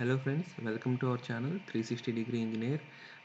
Hello friends, welcome to our channel 360 degree engineer.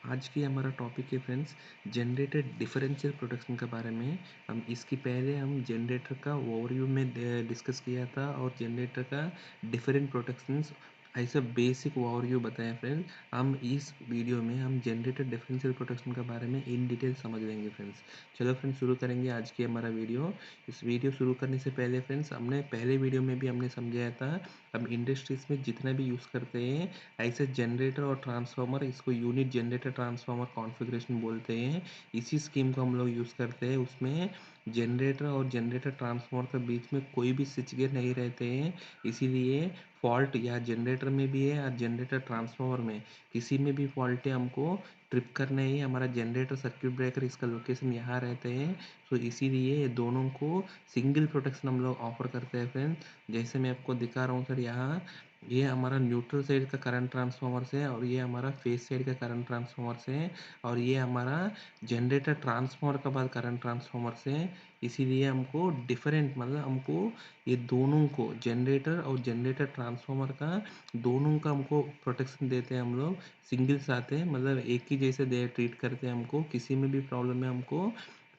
आज की हमारा टॉपिक है फ्रेंड्स, जनरेटर डिफरेंशियल प्रोटेक्शन के बारे में। हम इसकी पहले हम जनरेटर का ओवरव्यू में डिस्कस किया था और जनरेटर का डिफरेंट प्रोटेक्शंस ऐसा बेसिक ओवरव्यू बताया फ्रेंड्स। हम इस वीडियो में हम जनरेटर डिफरेंशियल प्रोटेक्शन के बारे में इन डिटेल समझ लेंगे फ्रेंड्स। चलो फ्रेंड्स, शुरू करेंगे आज की हमारा वीडियो। इस वीडियो शुरू करने से पहले फ्रेंड्स, हमने पहले वीडियो में भी हमने समझाया था, हम इंडस्ट्रीज़ में जितना भी यूज़ करते हैं ऐसे जनरेटर और ट्रांसफार्मर, इसको यूनिट जनरेटर ट्रांसफार्मर कॉन्फ़िगरेशन बोलते हैं। इसी स्कीम को हम लोग यूज़ करते हैं। उसमें जनरेटर और जनरेटर ट्रांसफार्मर के बीच में कोई भी स्विच गियर नहीं रहते हैं। इसीलिए फॉल्ट या जनरेटर में भी है या जनरेटर ट्रांसफार्मर में किसी में भी फॉल्ट है, हमको ट्रिप करना ही हमारा जनरेटर सर्किट ब्रेकर, इसका लोकेशन यहाँ रहते हैं। तो इसीलिए ये दोनों को सिंगल प्रोटेक्शन हम लोग ऑफर करते हैं फ्रेंड। जैसे मैं आपको दिखा रहा हूँ सर, यहाँ ये हमारा न्यूट्रल साइड का करंट ट्रांसफार्मर से है और ये हमारा फेस साइड का करंट ट्रांसफार्मर से है और ये हमारा जनरेटर ट्रांसफार्मर का बाद करंट ट्रांसफार्मर से है। इसीलिए हमको डिफरेंट, मतलब हमको ये दोनों को, जनरेटर और जनरेटर ट्रांसफार्मर का दोनों का हमको प्रोटेक्शन देते हैं हम लोग। सिंगल साथ है, मतलब एक ही जैसे दे ट्रीट करते हैं हमको। किसी में भी प्रॉब्लम है हमको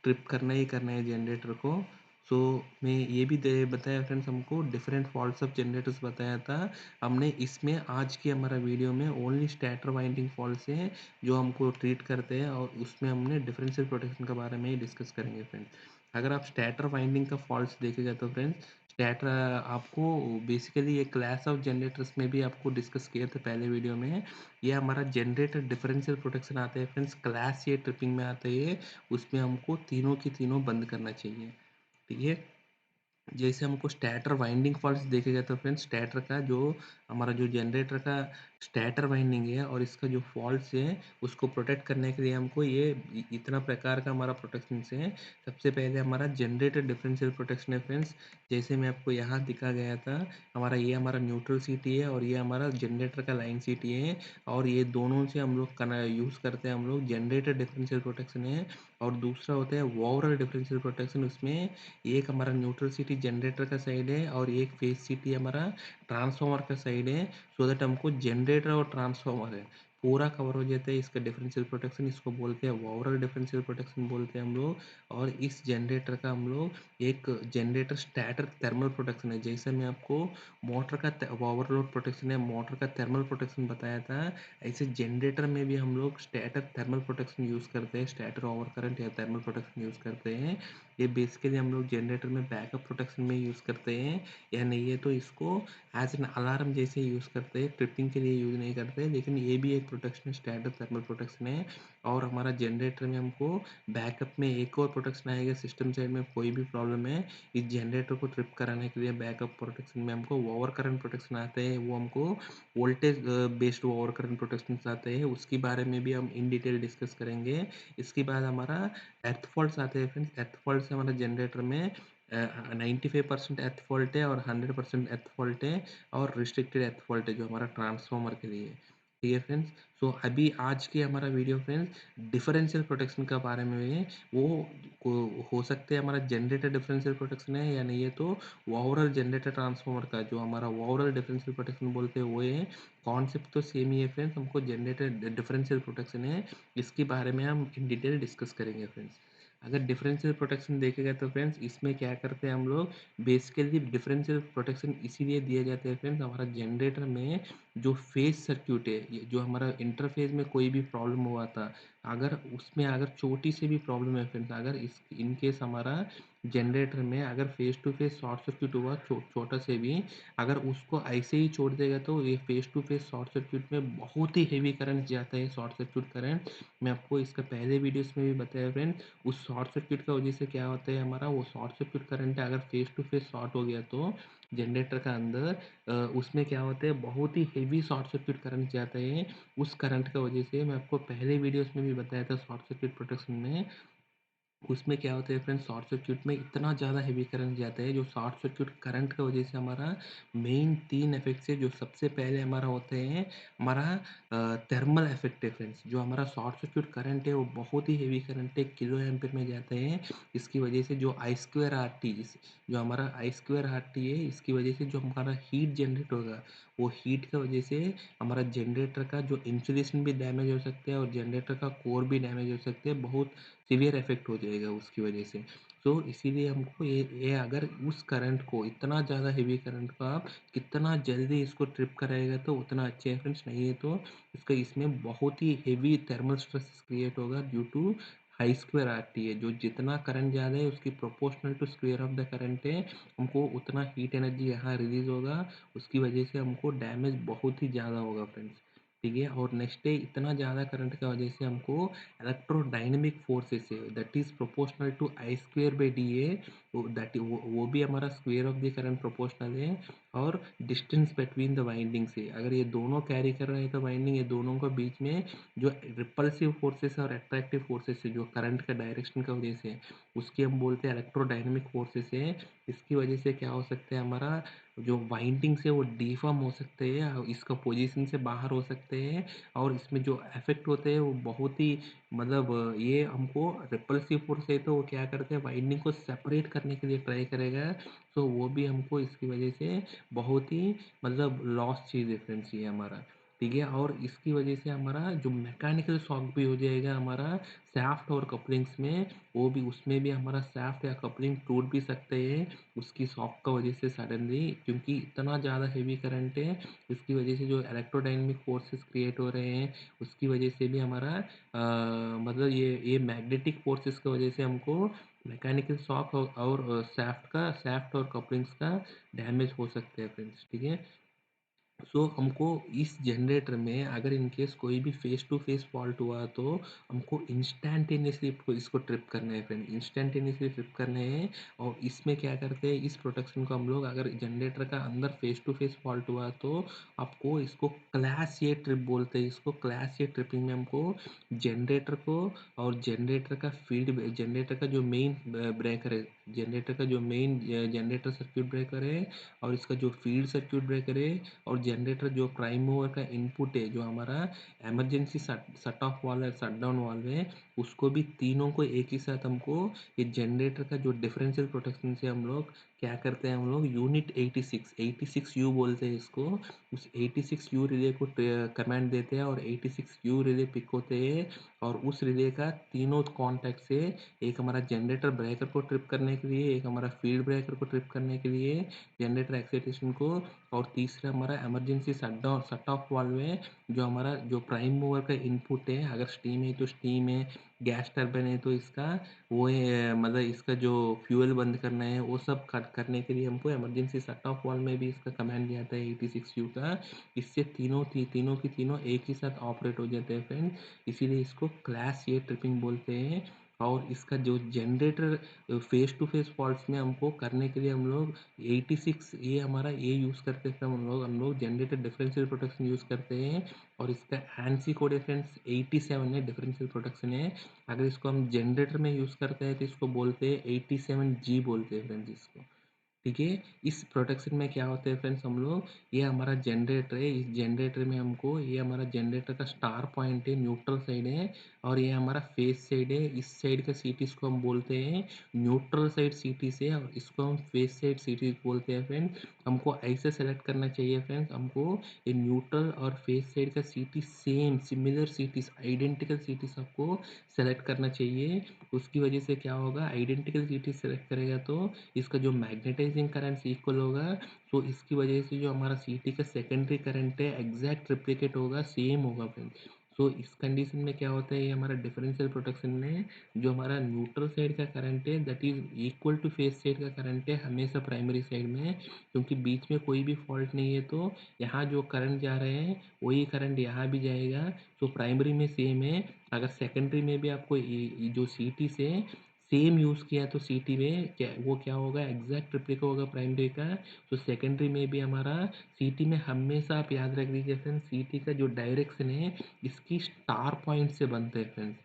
ट्रिप करना ही करना है जनरेटर को। सो मैं ये भी दे बताया फ्रेंड्स, हमको डिफरेंट फॉल्ट्स ऑफ जनरेटर्स बताया था हमने। इसमें आज की हमारा वीडियो में ओनली स्टैटर वाइंडिंग फॉल्ट्स हैं जो हमको ट्रीट करते हैं और उसमें हमने डिफरेंशियल प्रोटेक्शन के बारे में ही डिस्कस करेंगे फ्रेंड्स। अगर आप स्टैटर वाइंडिंग का फॉल्ट्स देखेगा तो फ्रेंड्स, स्टैटर आपको बेसिकली एक क्लास ऑफ जनरेटर्स में भी आपको डिस्कस किए थे पहले वीडियो में। ये हमारा जनरेटर डिफरेंशियल प्रोटेक्शन आता है फ्रेंड्स, क्लास ये ट्रिपिंग में आता है। उसमें हमको तीनों की तीनों बंद करना चाहिए, ठीक है। जैसे हमको स्टैटर वाइंडिंग फॉल्ट्स देखेगा तो फ्रेंड्स, स्टैटर का जो हमारा जो जनरेटर का स्टैटर वाइंडिंग है और इसका जो फॉल्ट्स है उसको प्रोटेक्ट करने के लिए हमको ये इतना प्रकार का हमारा प्रोटेक्शन से है। सबसे पहले हमारा जनरेटर डिफरेंशियल प्रोटेक्शन है फ्रेंड्स। जैसे मैं आपको यहाँ दिखा गया था, हमारा ये हमारा न्यूट्रल सीटी है और ये हमारा जनरेटर का लाइन सीटी है और ये दोनों से हम लोग यूज़ करते हैं हम लोग जनरेटर डिफरेंशियल प्रोटेक्शन है। और दूसरा होता है ओवरऑल डिफरेंशियल प्रोटेक्शन। उसमें एक हमारा न्यूट्रल सिटी जनरेटर का साइड है और एक फेस सिटी हमारा ट्रांसफार्मर का साइड है। सो दैट हमको जनरेटर और ट्रांसफार्मर है पूरा कवर हो जाता है। इसका डिफरेंशियल प्रोटेक्शन इसको बोलते हैं ओवरऑल डिफरेंशियल प्रोटेक्शन बोलते हैं हम लोग। और इस जनरेटर का हम लोग एक जनरेटर स्टैटर थर्मल प्रोटेक्शन है। जैसे मैं आपको मोटर का ओवरलोड प्रोटेक्शन है, मोटर का थर्मल प्रोटेक्शन बताया था, ऐसे जनरेटर में भी हम लोग स्टैटर थर्मल प्रोटेक्शन यूज़ करते हैं। स्टैटर ओवर करंट या थर्मल प्रोटेक्शन यूज़ करते हैं। ये बेसिकली हम लोग जनरेटर में बैकअप प्रोटेक्शन में यूज़ करते हैं, या नहीं है तो इसको एज एन अलार्म जैसे यूज़ करते हैं, ट्रिपिंग के लिए यूज़ नहीं करते। लेकिन ये भी एक प्रोटेक्शन, स्टैंडर्ड थर्मल प्रोटेक्शन है। और हमारा जनरेटर में हमको बैकअप में एक और प्रोटेक्शन आएगा, सिस्टम साइड में कोई भी प्रॉब्लम है इस जनरेटर को ट्रिप कराने के लिए बैकअप प्रोटेक्शन में हमको ओवर करंट प्रोटेक्शन आते हैं। वो हमको voltage based over current protection आते हैं, उसके बारे में भी हम इन डिटेल डिस्कस करेंगे। इसके बाद हमारा एर्थ फॉल्ट्स आते हैं फ्रेंड्स। एर्थ फॉल्ट्स हमारे जनरेटर में 95% एर्थ फॉल्ट है और 100% एर्थ फॉल्ट है और रिस्ट्रिक्टेड एर्थ फॉल्ट है जो हमारा ट्रांसफार्मर के लिए, ठीक है फ्रेंड्स। सो अभी आज की हमारा वीडियो फ्रेंड्स डिफरेंशियल प्रोटेक्शन के बारे में है। वो हो सकते हैं हमारा जनरेटर डिफरेंशियल प्रोटेक्शन है या नहीं है तो ओवरऑल जनरेटर ट्रांसफार्मर का जो हमारा ओवरऑल डिफरेंशियल प्रोटेक्शन बोलते हैं वो है। कॉन्सेप्ट तो सेम ही है फ्रेंड्स, हमको जनरेटर डिफरेंशियल प्रोटेक्शन है, इसके बारे में हम इन डिटेल डिस्कस करेंगे फ्रेंड्स। अगर डिफरेंशियल प्रोटेक्शन देखेगा तो फ्रेंड्स, इसमें क्या करते हैं हम लोग, बेसिकली डिफरेंशियल प्रोटेक्शन इसीलिए दिया जाता है फ्रेंड्स, हमारा जनरेटर में जो फेज सर्क्यूट है, जो हमारा इंटरफेज में कोई भी प्रॉब्लम हुआ था, अगर उसमें अगर छोटी से भी प्रॉब्लम है फ्रेंड्स, अगर इस इन केस हमारा जनरेटर में अगर phase to phase short circuit हुआ, छोटा से भी, अगर उसको ऐसे ही छोड़ देगा तो ये phase to phase short circuit में बहुत ही हेवी करंट जाता है, शॉर्ट सर्क्यूट करंट। मैं आपको इसका पहले वीडियोस में भी बताया फ्रेंड। उस शॉर्ट सर्क्यूट का वजह से क्या होता है, हमारा वो शॉर्ट सर्क्यूट करंट अगर फेस टू फेस शॉर्ट हो गया तो जनरेटर का अंदर उसमें क्या होता है, बहुत ही हेवी शॉर्ट सर्क्यूट करंट जाता है। उस करंट का वजह से मैं आपको पहले वीडियोस में भी बताया था शॉर्ट सर्क्यूट प्रोटेक्शन में, उसमें क्या होता है फ्रेंड्स, शॉर्ट सर्क्यूट में इतना ज़्यादा हेवी करंट जाता है, जो शॉर्ट सर्क्यूट करंट की वजह से हमारा मेन 3 इफेक्ट्स है। जो सबसे पहले हमारा होते हैं, हमारा थर्मल इफेक्ट है फ्रेंड्स। जो हमारा शॉर्ट सर्क्यूट करंट है वो बहुत ही हेवी करंट है, किलो एम्पीयर में जाते हैं। इसकी वजह से जो आई स्क्वायर आर टी, जो हमारा आई स्क्वायर आर टी है, इसकी वजह से जो हमारा हीट जनरेट होगा वो हीट की वजह से हमारा जनरेटर का जो इंसुलेशन भी डैमेज हो सकता है और जनरेटर का कोर भी डैमेज हो सकते हैं, बहुत सीवियर इफेक्ट हो जाएगा उसकी वजह से। तो इसीलिए हमको ये अगर उस करंट को इतना ज़्यादा हेवी करंट को आप कितना जल्दी इसको ट्रिप कराएगा तो उतना अच्छे है फ्रेंड्स, नहीं है तो इसका इसमें बहुत ही हेवी थर्मल स्ट्रेस क्रिएट होगा ड्यू टू हाई स्क्वायर आती है। जो जितना करंट ज़्यादा है उसकी proportional to square of the current है, हमको उतना हीट एनर्जी यहाँ रिलीज होगा, उसकी वजह से हमको डैमेज बहुत ही ज़्यादा होगा फ्रेंड्स। ठीक है, और नेक्स्ट है इतना ज़्यादा करंट की वजह से हमको इलेक्ट्रोडायनेमिक फोर्सेस है that is proportional to I square by D A, वो भी हमारा square of the current proportional है। और डिस्टेंस बिटवीन द वाइंडिंग से अगर ये दोनों कैरी कर रहे हैं तो वाइंडिंग, ये दोनों के बीच में जो रिपल्सिव फोर्सेस और अट्रैक्टिव फोर्सेस है जो करंट का डायरेक्शन का वजह से, उसकी हम बोलते हैं इलेक्ट्रोडायनेमिक फोर्सेस है। इसकी वजह से क्या हो सकता है, हमारा जो वाइंडिंग से वो डिफॉर्म हो सकते हैं, इसका पोजीशन से बाहर हो सकते हैं, और इसमें जो इफेक्ट होते हैं वो बहुत ही मतलब ये हमको रिपल्सिव फोर्स है तो वो क्या करते हैं वाइंडिंग को सेपरेट करने के लिए ट्राई करेगा। तो वो भी हमको इसकी वजह से बहुत ही मतलब लॉस चीज़ है फ्रेंड्स ये हमारा। ठीक है, और इसकी वजह से हमारा जो मैकेनिकल शॉक भी हो जाएगा हमारा शाफ्ट और कपलिंग्स में, वो भी उसमें भी हमारा शाफ्ट या कपलिंग टूट भी सकते हैं उसकी शॉक का वजह से सडनली, क्योंकि इतना ज़्यादा हेवी करंट है। इसकी वजह से जो इलेक्ट्रोडायनेमिक फोर्सेस क्रिएट हो रहे हैं उसकी वजह से भी हमारा मतलब ये मैग्नेटिक फोर्सेस की वजह से हमको मैकेनिकल शॉक और शाफ्ट और कपलिंग्स का डैमेज हो सकते हैं फ्रेंड्स। ठीक है, सो हमको इस जनरेटर में अगर इन केस कोई भी फेस टू फेस फॉल्ट हुआ तो हमको इंस्टैन्टेनियसली इसको ट्रिप करना है फ्रेंड, इंस्टैन्टेनियसली ट्रिप करने हैं। और इसमें क्या करते हैं, इस प्रोटेक्शन को हम लोग अगर जनरेटर का अंदर फेस टू फेस फॉल्ट हुआ तो आपको इसको क्लास ए ट्रिप बोलते हैं। इसको क्लास ए ट्रिपिंग में हमको जनरेटर को और जनरेटर का जो मेन ब्रेकर है, जनरेटर का जो मेन जनरेटर सर्किट ब्रेकर है, और इसका जो फील्ड सर्किट ब्रेकर है, और जनरेटर जो प्राइम मूवर का इनपुट है जो हमारा इमरजेंसी शट ऑफ वाल्व है, शट डाउन वाल्व है, उसको भी तीनों को एक ही साथ हमको ये जनरेटर का जो डिफरेंशियल प्रोटेक्शन से हम लोग क्या करते हैं, हम लोग यूनिट 86 यू बोलते हैं इसको, उस 86 यू रिले को कमांड देते हैं और 86 यू रिले पिक होते हैं। और उस रिले का तीनों कॉन्टैक्ट से एक हमारा जनरेटर ब्रेकर को ट्रिप करने के लिए, एक हमारा फील्ड ब्रेकर को ट्रिप करने के लिए जनरेटर एक्साइटेशन को, और तीसरा हमारा इमरजेंसी शट ऑफ वाल्व है जो हमारा जो प्राइम मूवर का इनपुट है, अगर स्टीम है तो स्टीम है, गैस टर्बाइन है तो इसका वो है मतलब इसका जो फ्यूल बंद करना है वो सब करने के लिए हमको इमरजेंसी शट ऑफ वाल्व में भी इसका कमांड दिया था 86 यू का। इससे तीनों की तीनों एक ही साथ ऑपरेट हो जाते हैं फ्रेंड, इसीलिए इसको क्लास ए ट्रिपिंग बोलते हैं। और इसका जो generator phase to phase faults में हमको करने के लिए हम लोग 86 ये हमारा ये यूज़ करते थे, हम लोग जनरेटर डिफरेंशियल प्रोटेक्शन यूज़ करते हैं। और इसका एनसी कोड है फ्रेंड्स 87 है, डिफरेंशियल प्रोटेक्शन है। अगर इसको हम जनरेटर में यूज़ करते हैं तो इसको बोलते हैं 87G बोलते हैं फ्रेंड्स इसको। ठीक है, इस प्रोटेक्शन में क्या होता है फ्रेंड्स, हम लोग ये हमारा जनरेटर है, इस जनरेटर में हमको ये हमारा जनरेटर का स्टार पॉइंट है, न्यूट्रल साइड है, और ये हमारा फेस साइड है। इस साइड का सीटी को हम बोलते हैं न्यूट्रल साइड सीटी से, और इसको हम फेस साइड सीटी बोलते हैं फ्रेंड। हमको ऐसे सेलेक्ट करना चाहिए फ्रेंड्स, हमको ये न्यूट्रल और फेस साइड का सीटी same similar cities identical cities आपको सेलेक्ट करना चाहिए। उसकी वजह से क्या होगा, आइडेंटिकल सीटी सेलेक्ट करेगा तो इसका जो मैग्नेटाइजिंग करंट इक्वल होगा, तो इसकी वजह से जो हमारा सीटी का सेकेंडरी करंट है एग्जैक्ट रिप्लिकेट होगा, सेम होगा फ्रेंड्स। सो इस कंडीशन में क्या होता है, ये हमारा डिफरेंशियल प्रोटेक्शन में जो हमारा न्यूट्रल साइड का करंट है that is equal to phase side का करंट है हमेशा प्राइमरी साइड में, क्योंकि बीच में कोई भी फॉल्ट नहीं है तो यहाँ जो करंट जा रहे हैं वही करंट यहाँ भी जाएगा। तो प्राइमरी में सेम है, अगर सेकेंडरी में भी आपको जो सीटी से सेम यूज़ किया तो सीटी में क्या वो क्या होगा, एग्जैक्ट रिप्लिका होगा प्राइमरी का। तो सेकेंडरी में भी हमारा सीटी में हमेशा आप याद रख लीजिए फ्रेंड्स, सीटी का जो डायरेक्शन है इसकी स्टार पॉइंट से बनते हैं फ्रेंड्स।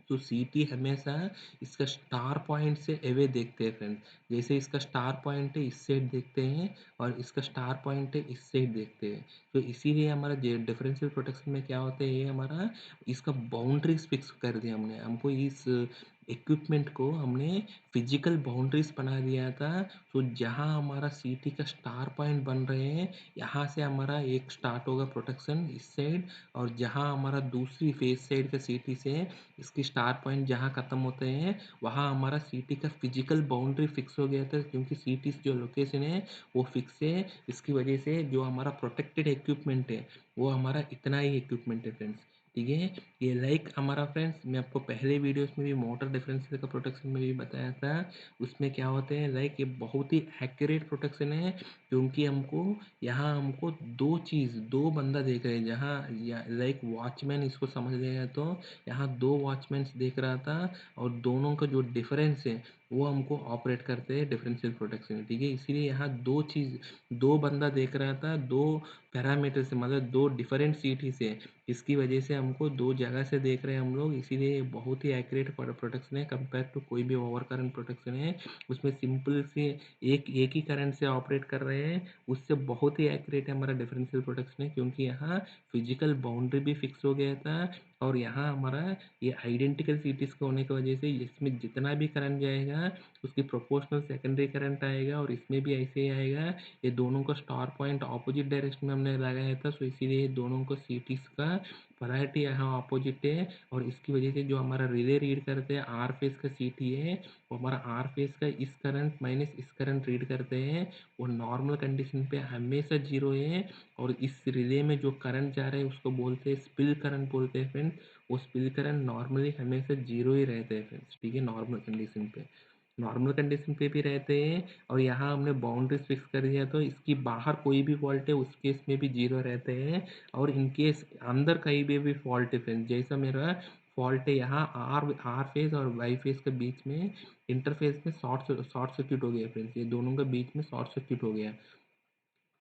तो सीटी हमेशा इसका स्टार पॉइंट से अवे देखते हैं फ्रेंड, जैसे इसका स्टार पॉइंट है इस साइड देखते हैं और इसका स्टार पॉइंट है इस साइड देखते हैं। तो इसीलिए हमारा डिफरेंशियल प्रोटेक्शन में क्या होता है, ये हमारा इसका बाउंड्रीज फिक्स कर दिया हमने, हमको इस इक्विपमेंट को हमने फिजिकल बाउंड्रीज बना दिया था। तो जहाँ हमारा सीटी का स्टार पॉइंट बन रहे हैं, यहाँ से हमारा एक स्टार्ट होगा प्रोटेक्शन इस साइड, और जहाँ हमारा दूसरी फेस साइड का सीटी से इसकी स्टार पॉइंट जहाँ ख़त्म होते हैं, वहाँ हमारा सीटी का फिजिकल बाउंड्री फिक्स हो गया था, क्योंकि सीटी जो लोकेशन है वो फिक्स है। इसकी वजह से जो हमारा प्रोटेक्टेड इक्विपमेंट है वो हमारा इतना ही इक्विपमेंट है फ्रेंड्स। ठीक है, ये लाइक हमारा फ्रेंड्स, मैं आपको पहले वीडियोस में भी मोटर डिफरेंशियल का प्रोटेक्शन में भी बताया था। उसमें क्या होते हैं, लाइक ये बहुत ही एक्यूरेट प्रोटेक्शन है, क्योंकि हमको यहाँ हमको दो बंदा देख रहे हैं, जहाँ लाइक वॉचमैन इसको समझ लेगा तो यहाँ दो वॉचमैन देख रहा था, और दोनों का जो डिफरेंस है वो हमको ऑपरेट करते हैं डिफरेंशियल प्रोटेक्शन है। ठीक है, इसीलिए यहाँ दो बंदा देख रहा था, दो पैरामीटर से, मतलब दो डिफरेंट सिटी से। इसकी वजह से हमको दो जगह से देख रहे हैं हम लोग, इसीलिए ये बहुत ही एक्यूरेट प्रोटेक्शन है कंपेयर टू कोई भी ओवर करंट प्रोटेक्शन है। उसमें सिंपल से एक ही करंट से ऑपरेट कर रहे हैं, उससे बहुत ही एक्यूरेट है हमारा डिफरेंशियल प्रोटेक्शन है, क्योंकि यहाँ फिजिकल बाउंड्री भी फिक्स हो गया था, और यहाँ हमारा ये आइडेंटिकल सिटीज़ के होने की वजह से इसमें जितना भी करंट जाएगा उसकी प्रोपोर्शनल सेकेंडरी करंट आएगा, और इसमें भी ऐसे ही आएगा। ये दोनों का स्टार पॉइंट ऑपोजिट डायरेक्शन में हमने लगाया था, सो इसीलिए दोनों को सिटीज़ का पोलैरिटी यहाँ ऑपोजिट है, और इसकी वजह से जो हमारा रिले रीड करते हैं आर फेज का सीटी है, वो हमारा आर फेज का इस करंट माइनस इस करंट रीड करते हैं, वो नॉर्मल कंडीशन पे हमेशा जीरो है। और इस रिले में जो करंट जा रहा है उसको बोलते हैं स्पिल करंट बोलते हैं फ्रेंड्स। वो स्पिल करंट नॉर्मली हमेशा जीरो ही रहते हैं फ्रेंड्स। ठीक है, नॉर्मल कंडीशन पे भी रहते हैं, और यहाँ हमने बाउंड्रीज फिक्स कर दिया तो इसकी बाहर कोई भी फॉल्ट है उस केस में भी जीरो रहते हैं, और इन केस अंदर कहीं भी फॉल्ट है फ्रेंड्स, जैसा मेरा फॉल्ट है यहाँ आर आर फेज और वाई फेज के बीच में, इंटरफेस में शॉर्ट सर्किट हो गया फ्रेंड्स, ये दोनों के बीच में शॉर्ट सर्किट हो गया।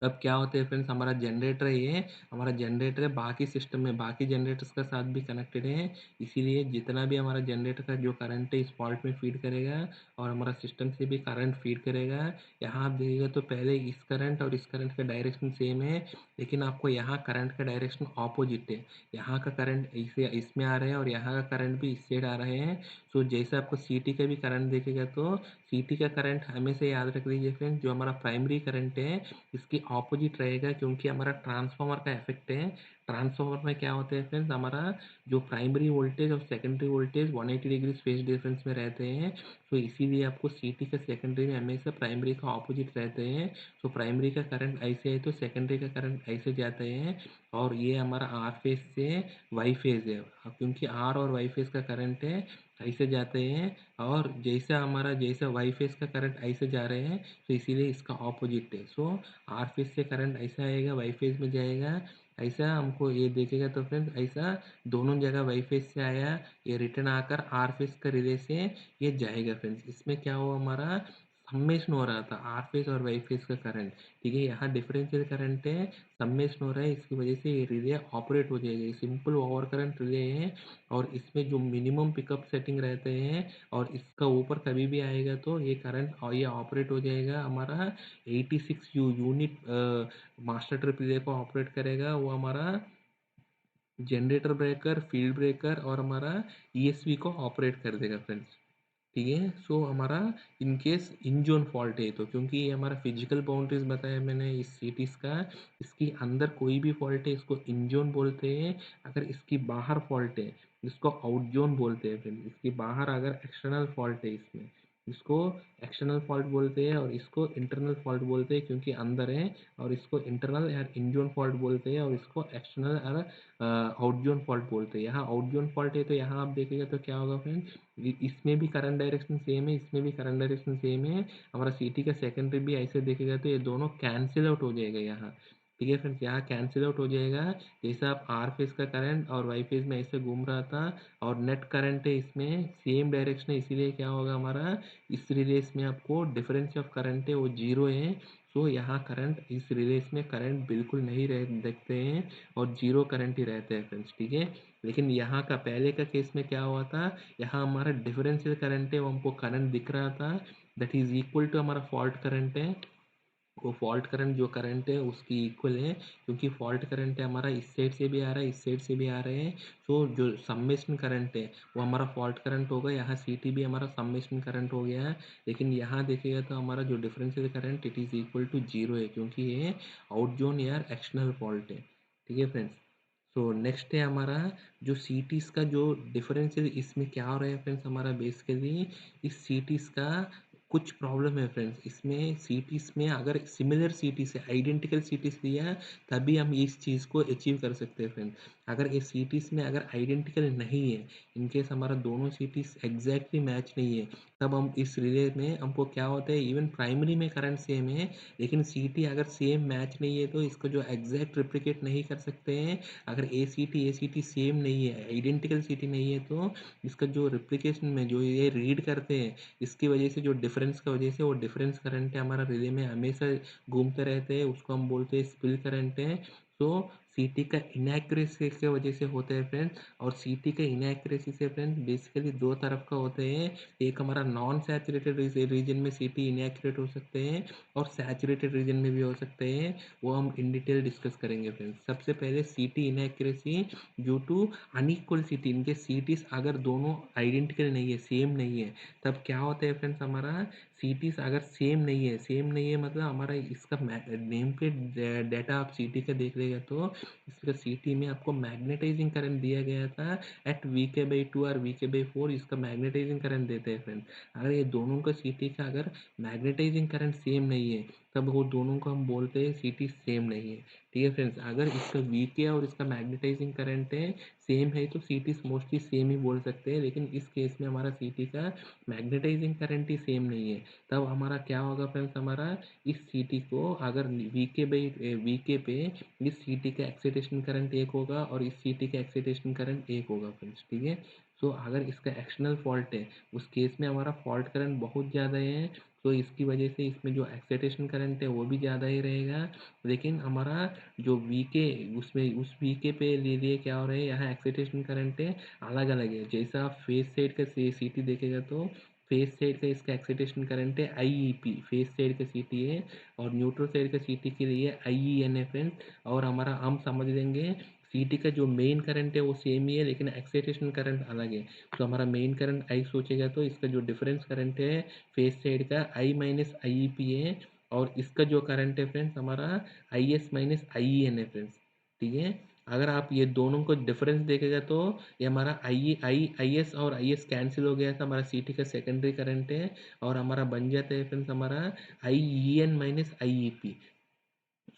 तब क्या होता है फ्रेंड्स, हमारा जनरेटर है, ये हमारा जनरेटर है, बाकी सिस्टम में बाकी जनरेटर्स के साथ भी कनेक्टेड है, इसीलिए जितना भी हमारा जनरेटर का जो करंट है इस फॉल्ट में फीड करेगा, और हमारा सिस्टम से भी करंट फीड करेगा। यहाँ आप देखिएगा तो पहले इस करंट और इस करंट का डायरेक्शन सेम है, लेकिन आपको यहाँ करंट का डायरेक्शन ऑपोजिट है। यहाँ का करंट इसे इसमें आ रहा है, और यहाँ का करंट भी इस साइड आ रहे हैं। सो जैसे आपको सीटी का भी करंट देखेगा तो सीटी का करंट हमेशा याद रख लीजिए फ्रेंड्स, जो हमारा प्राइमरी करंट है इसकी ऑपोजिट रहेगा, क्योंकि हमारा ट्रांसफार्मर का इफेक्ट है। ट्रांसफार्मर में क्या होता है फ्रेंड्स, हमारा जो प्राइमरी वोल्टेज और secondary voltage 180 degree phase difference में रहते हैं, तो इसीलिए आपको सीटी का सेकेंडरी में हमेशा प्राइमरी का ऑपोजिट रहते हैं। तो प्राइमरी का करंट ऐसे है तो सेकेंडरी का करंट ऐसे जाते हैं, और ये हमारा आर फेज से वाई फेज है, क्योंकि आर और वाई फेज का करंट है ऐसे जाते हैं, और जैसा वाई फेज का करंट ऐसे जा रहे हैं, तो इसीलिए इसका ऑपोजिट है। सो आर फेज से करंट ऐसा आएगा, वाई फेज में जाएगा ऐसा, हमको ये देखेगा तो फ्रेंड्स ऐसा दोनों जगह वाई फेज से आया, ये रिटर्न आकर आर फेज का रिले से ये जाएगा फ्रेंड्स। इसमें क्या हुआ, हमारा सम्मेशन हो रहा था आर फेज और वाई फेज का करंट। ठीक है, यहाँ डिफरेंशियल करंट है, सम्मेशन हो रहा है, इसकी वजह से ये रिले ऑपरेट हो जाएगा। ये सिंपल ओवर करंट रिले है, और इसमें जो मिनिमम पिकअप सेटिंग रहते हैं, और इसका ऊपर कभी भी आएगा तो ये करंट और ये ऑपरेट हो जाएगा हमारा 86 यूनिट मास्टर ट्रिप रिले को ऑपरेट करेगा, वो हमारा जनरेटर ब्रेकर, फील्ड ब्रेकर और हमारा ईएसवी को ऑपरेट कर देगा फ्रेंड्स। ठीक है, सो हमारा in case in zone fault है, तो क्योंकि ये हमारा फिजिकल बाउंड्रीज बताया मैंने इस सिटीज़ का, इसकी अंदर कोई भी फॉल्ट है इसको इन जोन बोलते हैं। अगर इसकी बाहर फॉल्ट है इसको आउट जोन बोलते हैं फ्रेंड्स। इसकी बाहर अगर एक्सटर्नल फॉल्ट है इसमें, इसको एक्सटर्नल फॉल्ट बोलते हैं, और इसको इंटरनल फॉल्ट बोलते हैं क्योंकि अंदर है, और इसको इंटरनल या इन जोन फॉल्ट बोलते हैं, और इसको एक्सटर्नल या आउट जोन फॉल्ट बोलते हैं। यहाँ आउट जोन फॉल्ट है तो यहाँ आप देखेगा तो क्या होगा फ्रेंड, इसमें भी करंट डायरेक्शन सेम है, इसमें भी करंट डायरेक्शन सेम है, हमारा सीटी का सेकेंडरी भी ऐसे देखेगा तो ये दोनों कैंसिल आउट हो जाएगा यहाँ। ठीक है फ्रेंड्स, यहाँ कैंसिल आउट हो जाएगा, जैसा आप आर फेज का करंट और वाई फेज में ऐसे घूम रहा था, और नेट करंट है इसमें सेम डायरेक्शन है, इसीलिए क्या होगा हमारा इस रिलेस में आपको डिफरेंस ऑफ करंट है वो जीरो है। सो यहाँ करंट इस रिलेस में करंट बिल्कुल नहीं रह देखते हैं, और जीरो करंट ही रहते हैं फ्रेंड्स। ठीक है, लेकिन यहाँ का पहले का केस में क्या हुआ था, यहाँ हमारा डिफरेंशियल करंट है वो हमको करंट दिख रहा था, दैट इज इक्वल टू हमारा फॉल्ट करंट है। वो फॉल्ट करंट जो करंट है उसकी इक्वल है, क्योंकि फॉल्ट करंट है हमारा इस साइड से भी आ रहा है, इस साइड से भी आ रहे हैं। तो जो सम्मेशन करंट है वो हमारा फॉल्ट करंट होगा। यहाँ सी टी भी हमारा सम्मेशन करंट हो गया है, लेकिन यहाँ देखिएगा तो हमारा जो differential current it is equal to zero है, क्योंकि ये आउट जोन या एक्सटर्नल फॉल्ट है। ठीक है फ्रेंड्स। सो नेक्स्ट है हमारा जो सीटीज का जो डिफरेंस है, इसमें क्या हो रहा है फ्रेंड्स, हमारा बेसिकली इस सीटीज का कुछ प्रॉब्लम है फ्रेंड्स। इसमें सीटीज में अगर सिमिलर सीटीज है, आइडेंटिकल सीटीज लिया है, तभी हम इस चीज़ को अचीव कर सकते हैं फ्रेंड्स। अगर ये सीटीज में अगर आइडेंटिकल नहीं है, इनकेस हमारा दोनों सीटीज एग्जैक्टली मैच नहीं है, तब हम इस रिले में हमको क्या होता है, इवन प्राइमरी में करंट सेम है, लेकिन सीटी अगर सेम मैच नहीं है तो इसको जो एग्जैक्ट रिप्लिकेट नहीं कर सकते हैं। अगर ए सी टी सेम नहीं है, आइडेंटिकल सी टी नहीं है, तो इसका जो रिप्लिकेशन में जो ये रीड करते हैं, इसकी वजह से जो डिफरेंस की वजह से वो डिफरेंस करंट है हमारा रिले में हमेशा घूमते रहते हैं, उसको हम बोलते हैं स्पिल करंट है। तो सी टी का इनएक्यूरेसी की वजह से होते हैं फ्रेंड्स। और सी टी के इनएक्यूरेसी से फ्रेंड्स बेसिकली दो तरफ का होते हैं। एक हमारा नॉन सैचुरेटेड रीजन में सी टी इनएक्यूरेट हो सकते हैं, और सैचुरेटेड रीजन में भी हो सकते हैं। वो हम इन डिटेल डिस्कस करेंगे फ्रेंड्स। सबसे पहले C T inaccuracy due to unequal C T. इनके सी टीज अगर दोनों आइडेंटिकल नहीं है, सेम नहीं है, तब क्या होता है फ्रेंड्स, हमारा सी टीज अगर सेम नहीं है, सेम नहीं है मतलब हमारा इसका नेम प्लेट डाटा आप सी टी का देख लेगा तो इसका सी टी में आपको मैग्नेटाइजिंग करंट दिया गया था एट वी के बाई टू और वी के बाई फोर, इसका मैग्नेटाइजिंग करंट देते हैं फ्रेंड्स। अगर ये दोनों का सी टी का अगर मैग्नेटाइजिंग करंट सेम नहीं है, तब वो दोनों को हम बोलते हैं सी टी सेम नहीं है। ठीक है फ्रेंड्स। अगर इसका वी के और इसका मैग्नेटाइजिंग करंट है सेम है, तो सी टी मोस्टली सेम ही बोल सकते हैं, लेकिन इस केस में हमारा सी टी का मैग्नेटाइजिंग करंट ही सेम नहीं है, तब हमारा क्या होगा फ्रेंड्स, हमारा इस सी टी को अगर वी के बाई वी के पे इस सी टी का एक्साइटेशन करंट एक होगा और इस सी टी का एक्साइटेशन करंट एक होगा फ्रेंड्स। ठीक है। सो अगर इसका एक्सटर्नल फॉल्ट है, उस केस में हमारा फॉल्ट करंट बहुत ज़्यादा है, तो इसकी वजह से इसमें जो एक्साइटेशन करंट है वो भी ज़्यादा ही रहेगा। लेकिन हमारा जो वी के उसमें उस वी के पे ले लिए क्या हो रहा है, यहाँ एक्साइटेशन करंट है अलग अलग है। जैसा आप फेस साइड का सी टी देखेगा तो फेस साइड का इसका एक्साइटेशन करंट है आई ई पी, फेस साइड का सी टी है, और न्यूट्रल साइड का सी टी के लिए आई ई एन है फ्रेंड्स। और हमारा हम समझ लेंगे सी टी का जो मेन करंट है वो सेम ही है, लेकिन एक्साइटेशन करंट अलग है। तो हमारा मेन करंट आई सोचेगा तो इसका जो डिफरेंस करंट है फेस साइड का आई माइनस आई ई पी है, और इसका जो करंट है फ्रेंड्स हमारा I S minus I E N है फ्रेंड्स। ठीक है। अगर आप ये दोनों को डिफरेंस देखेगा तो ये हमारा आई एस और आई एस कैंसिल हो गया था, हमारा सी टी का सेकेंडरी करंट है, और हमारा बन जाता है फ्रेंड्स हमारा आई E N minus I E P.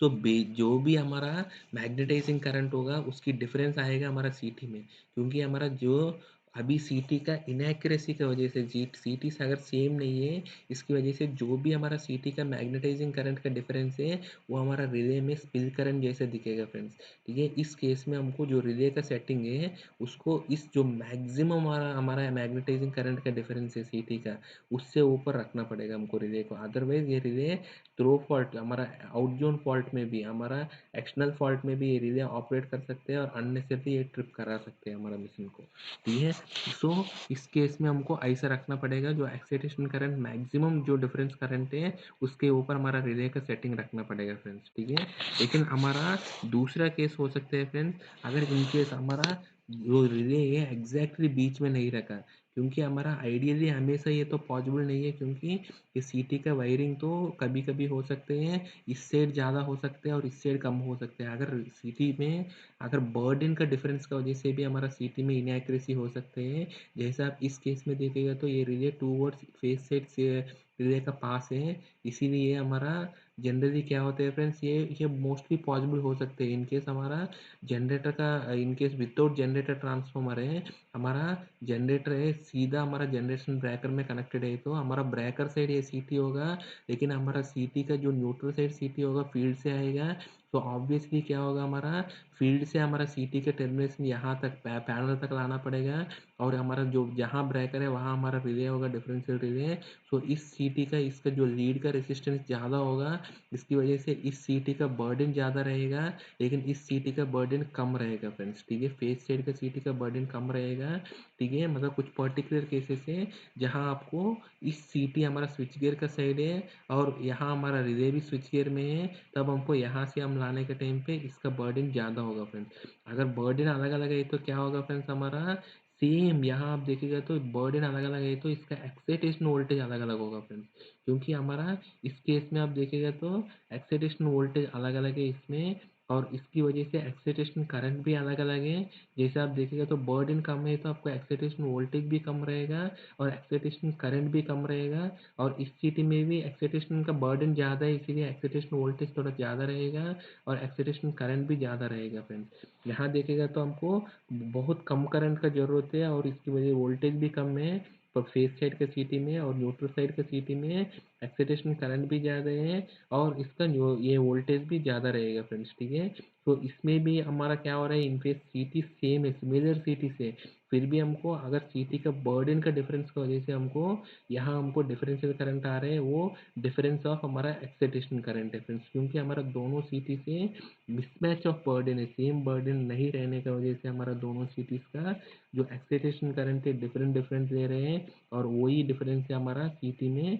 तो जो भी हमारा मैग्नेटाइजिंग करंट होगा उसकी डिफरेंस आएगा हमारा सीटी में, क्योंकि हमारा जो अभी सीटी का इनएक्यूरेसी की वजह से जी सीटी से अगर सेम नहीं है, इसकी वजह से जो भी हमारा सीटी का मैग्नेटाइजिंग करंट का डिफरेंस है वो हमारा रिले में स्पिल करंट जैसे दिखेगा फ्रेंड्स। ठीक है। इस केस में हमको जो रिले का सेटिंग है उसको इस जो मैक्सिमम हमारा हमारा मैग्नेटाइजिंग करंट का डिफरेंस है सीटी का, उससे ऊपर रखना पड़ेगा हमको रिले को। अदरवाइज ये रिले थ्रो फॉल्ट हमारा आउट जोन फॉल्ट में भी, हमारा एक्सटर्नल फॉल्ट में भी ये रिले ऑपरेट कर सकते हैं और अननेसेसरी ये ट्रिप करा सकते हैं हमारा मशीन को। ठीक है। सो इस केस में हमको ऐसा रखना पड़ेगा, जो एक्साइटेशन करंट मैक्सिमम जो डिफरेंस करंट है उसके ऊपर हमारा रिले का सेटिंग रखना पड़ेगा फ्रेंड्स। ठीक है। लेकिन हमारा दूसरा केस हो सकता है फ्रेंड्स, अगर इन केस हमारा जो रिले है एग्जैक्टली बीच में नहीं रखा, क्योंकि हमारा आइडियली हमेशा ये तो पॉसिबल नहीं है, क्योंकि ये सीटी का वायरिंग तो कभी कभी हो सकते हैं इस साइड ज़्यादा हो सकते हैं और इस साइड कम हो सकते हैं। अगर सीटी में अगर बर्डन का डिफरेंस का वजह से भी हमारा सीटी में इनएक्यूरेसी हो सकते हैं। जैसे आप इस केस में देखिएगा तो ये relay towards phase set से रिले का पास है, इसीलिए हमारा जनरली क्या होता है फ्रेंड्स, ये मोस्टली पॉसिबल हो सकते हैं इनकेस हमारा जनरेटर का इनकेस विदाउट जनरेटर ट्रांसफॉर्मर है, हमारा जनरेटर है सीधा हमारा जनरेशन ब्रेकर में कनेक्टेड है, तो हमारा ब्रेकर साइड ये सीटी होगा, लेकिन हमारा सीटी का जो न्यूट्रल साइड सीटी होगा फील्ड से आएगा, तो ऑब्वियसली क्या होगा, हमारा फील्ड से हमारा सीटी के टर्मिनेशन यहाँ तक पैनल तक लाना पड़ेगा, और हमारा जो जहाँ ब्रेकर है वहाँ हमारा रिले होगा, डिफरेंशियल रिले। तो इस सीटी का, इसका जो लीड का रेजिस्टेंस ज़्यादा होगा, इसकी वजह से इस सीटी का बर्डन ज़्यादा रहेगा, लेकिन इस सीटी का बर्डन कम रहेगा फ्रेंड्स, ठीक है। फेस साइड का सीटी का बर्डन कम रहेगा, ठीक है। मतलब कुछ पर्टिकुलर केसेस है जहाँ आपको इस सीटी हमारा स्विच गियर का साइड है और यहाँ हमारा रिले भी स्विच गियर में है, तब हमको यहाँ से हम लाने के टाइम पे इसका बर्डन ज़्यादा होगा फ्रेंड्स। अगर बर्डन अलग अलग है तो क्या होगा फ्रेंड्स, हमारा सेम यहाँ आप देखिएगा तो बर्डन अलग अलग है तो इसका एक्साइटेशन वोल्टेज अलग अलग होगा फ्रेंड्स, क्योंकि हमारा इस केस में आप देखिएगा तो एक्साइटेशन वोल्टेज अलग अलग है इसमें, और इसकी वजह से एक्साइटेशन करंट भी अलग अलग है। जैसे आप देखिएगा तो बर्डन कम है तो आपको एक्साइटेशन वोल्टेज भी कम रहेगा और एक्साइटेशन करंट भी कम रहेगा, और इस सिटी में भी एक्साइटेशन का बर्डन ज़्यादा है, इसीलिए एक्साइटेशन वोल्टेज थोड़ा ज़्यादा रहेगा और एक्साइटेशन करंट भी ज़्यादा रहेगा फ्रेंड्स। यहाँ देखेगा तो हमको बहुत कम करंट का ज़रूरत है और इसकी वजह वोल्टेज भी कम है, पर फेस साइड के सिटी में और न्यूट्रल साइड के सिटी में एक्साइटेशन करंट भी ज़्यादा है और इसका जो ये वोल्टेज भी ज़्यादा रहेगा फ्रेंड्स, ठीक है। तो इसमें भी हमारा क्या हो रहा है, इनफेस सिटी सेम है, सिमिलर सिटी से, फिर भी हमको अगर सिटी का बर्डन का डिफरेंस की वजह से हमको यहाँ हमको डिफरेंशियल करंट आ रहे हैं, वो डिफरेंस ऑफ हमारा एक्साइटेशन करंट है फ्रेंड्स, क्योंकि हमारा दोनों सिटी से मिसमैच ऑफ बर्डन है, सेम बर्डन नहीं रहने की वजह से हमारा दोनों सिटीज़ का जो एक्साइटेशन करंट है डिफरेंट डिफरेंट ले रहे हैं, और वही डिफरेंस है हमारा सिटी में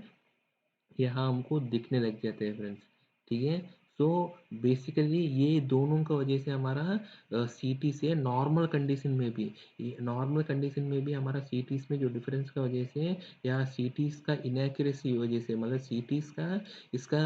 यहाँ हमको दिखने लग जाते हैं फ्रेंड्स, ठीक है। सो बेसिकली ये दोनों का वजह से हमारा सीटी से नॉर्मल कंडीशन में भी, नॉर्मल कंडीशन में भी हमारा सीटीज में जो डिफरेंस का वजह से या सीटीज का इनएक्यूरेसी वजह से, मतलब सीटीज का इसका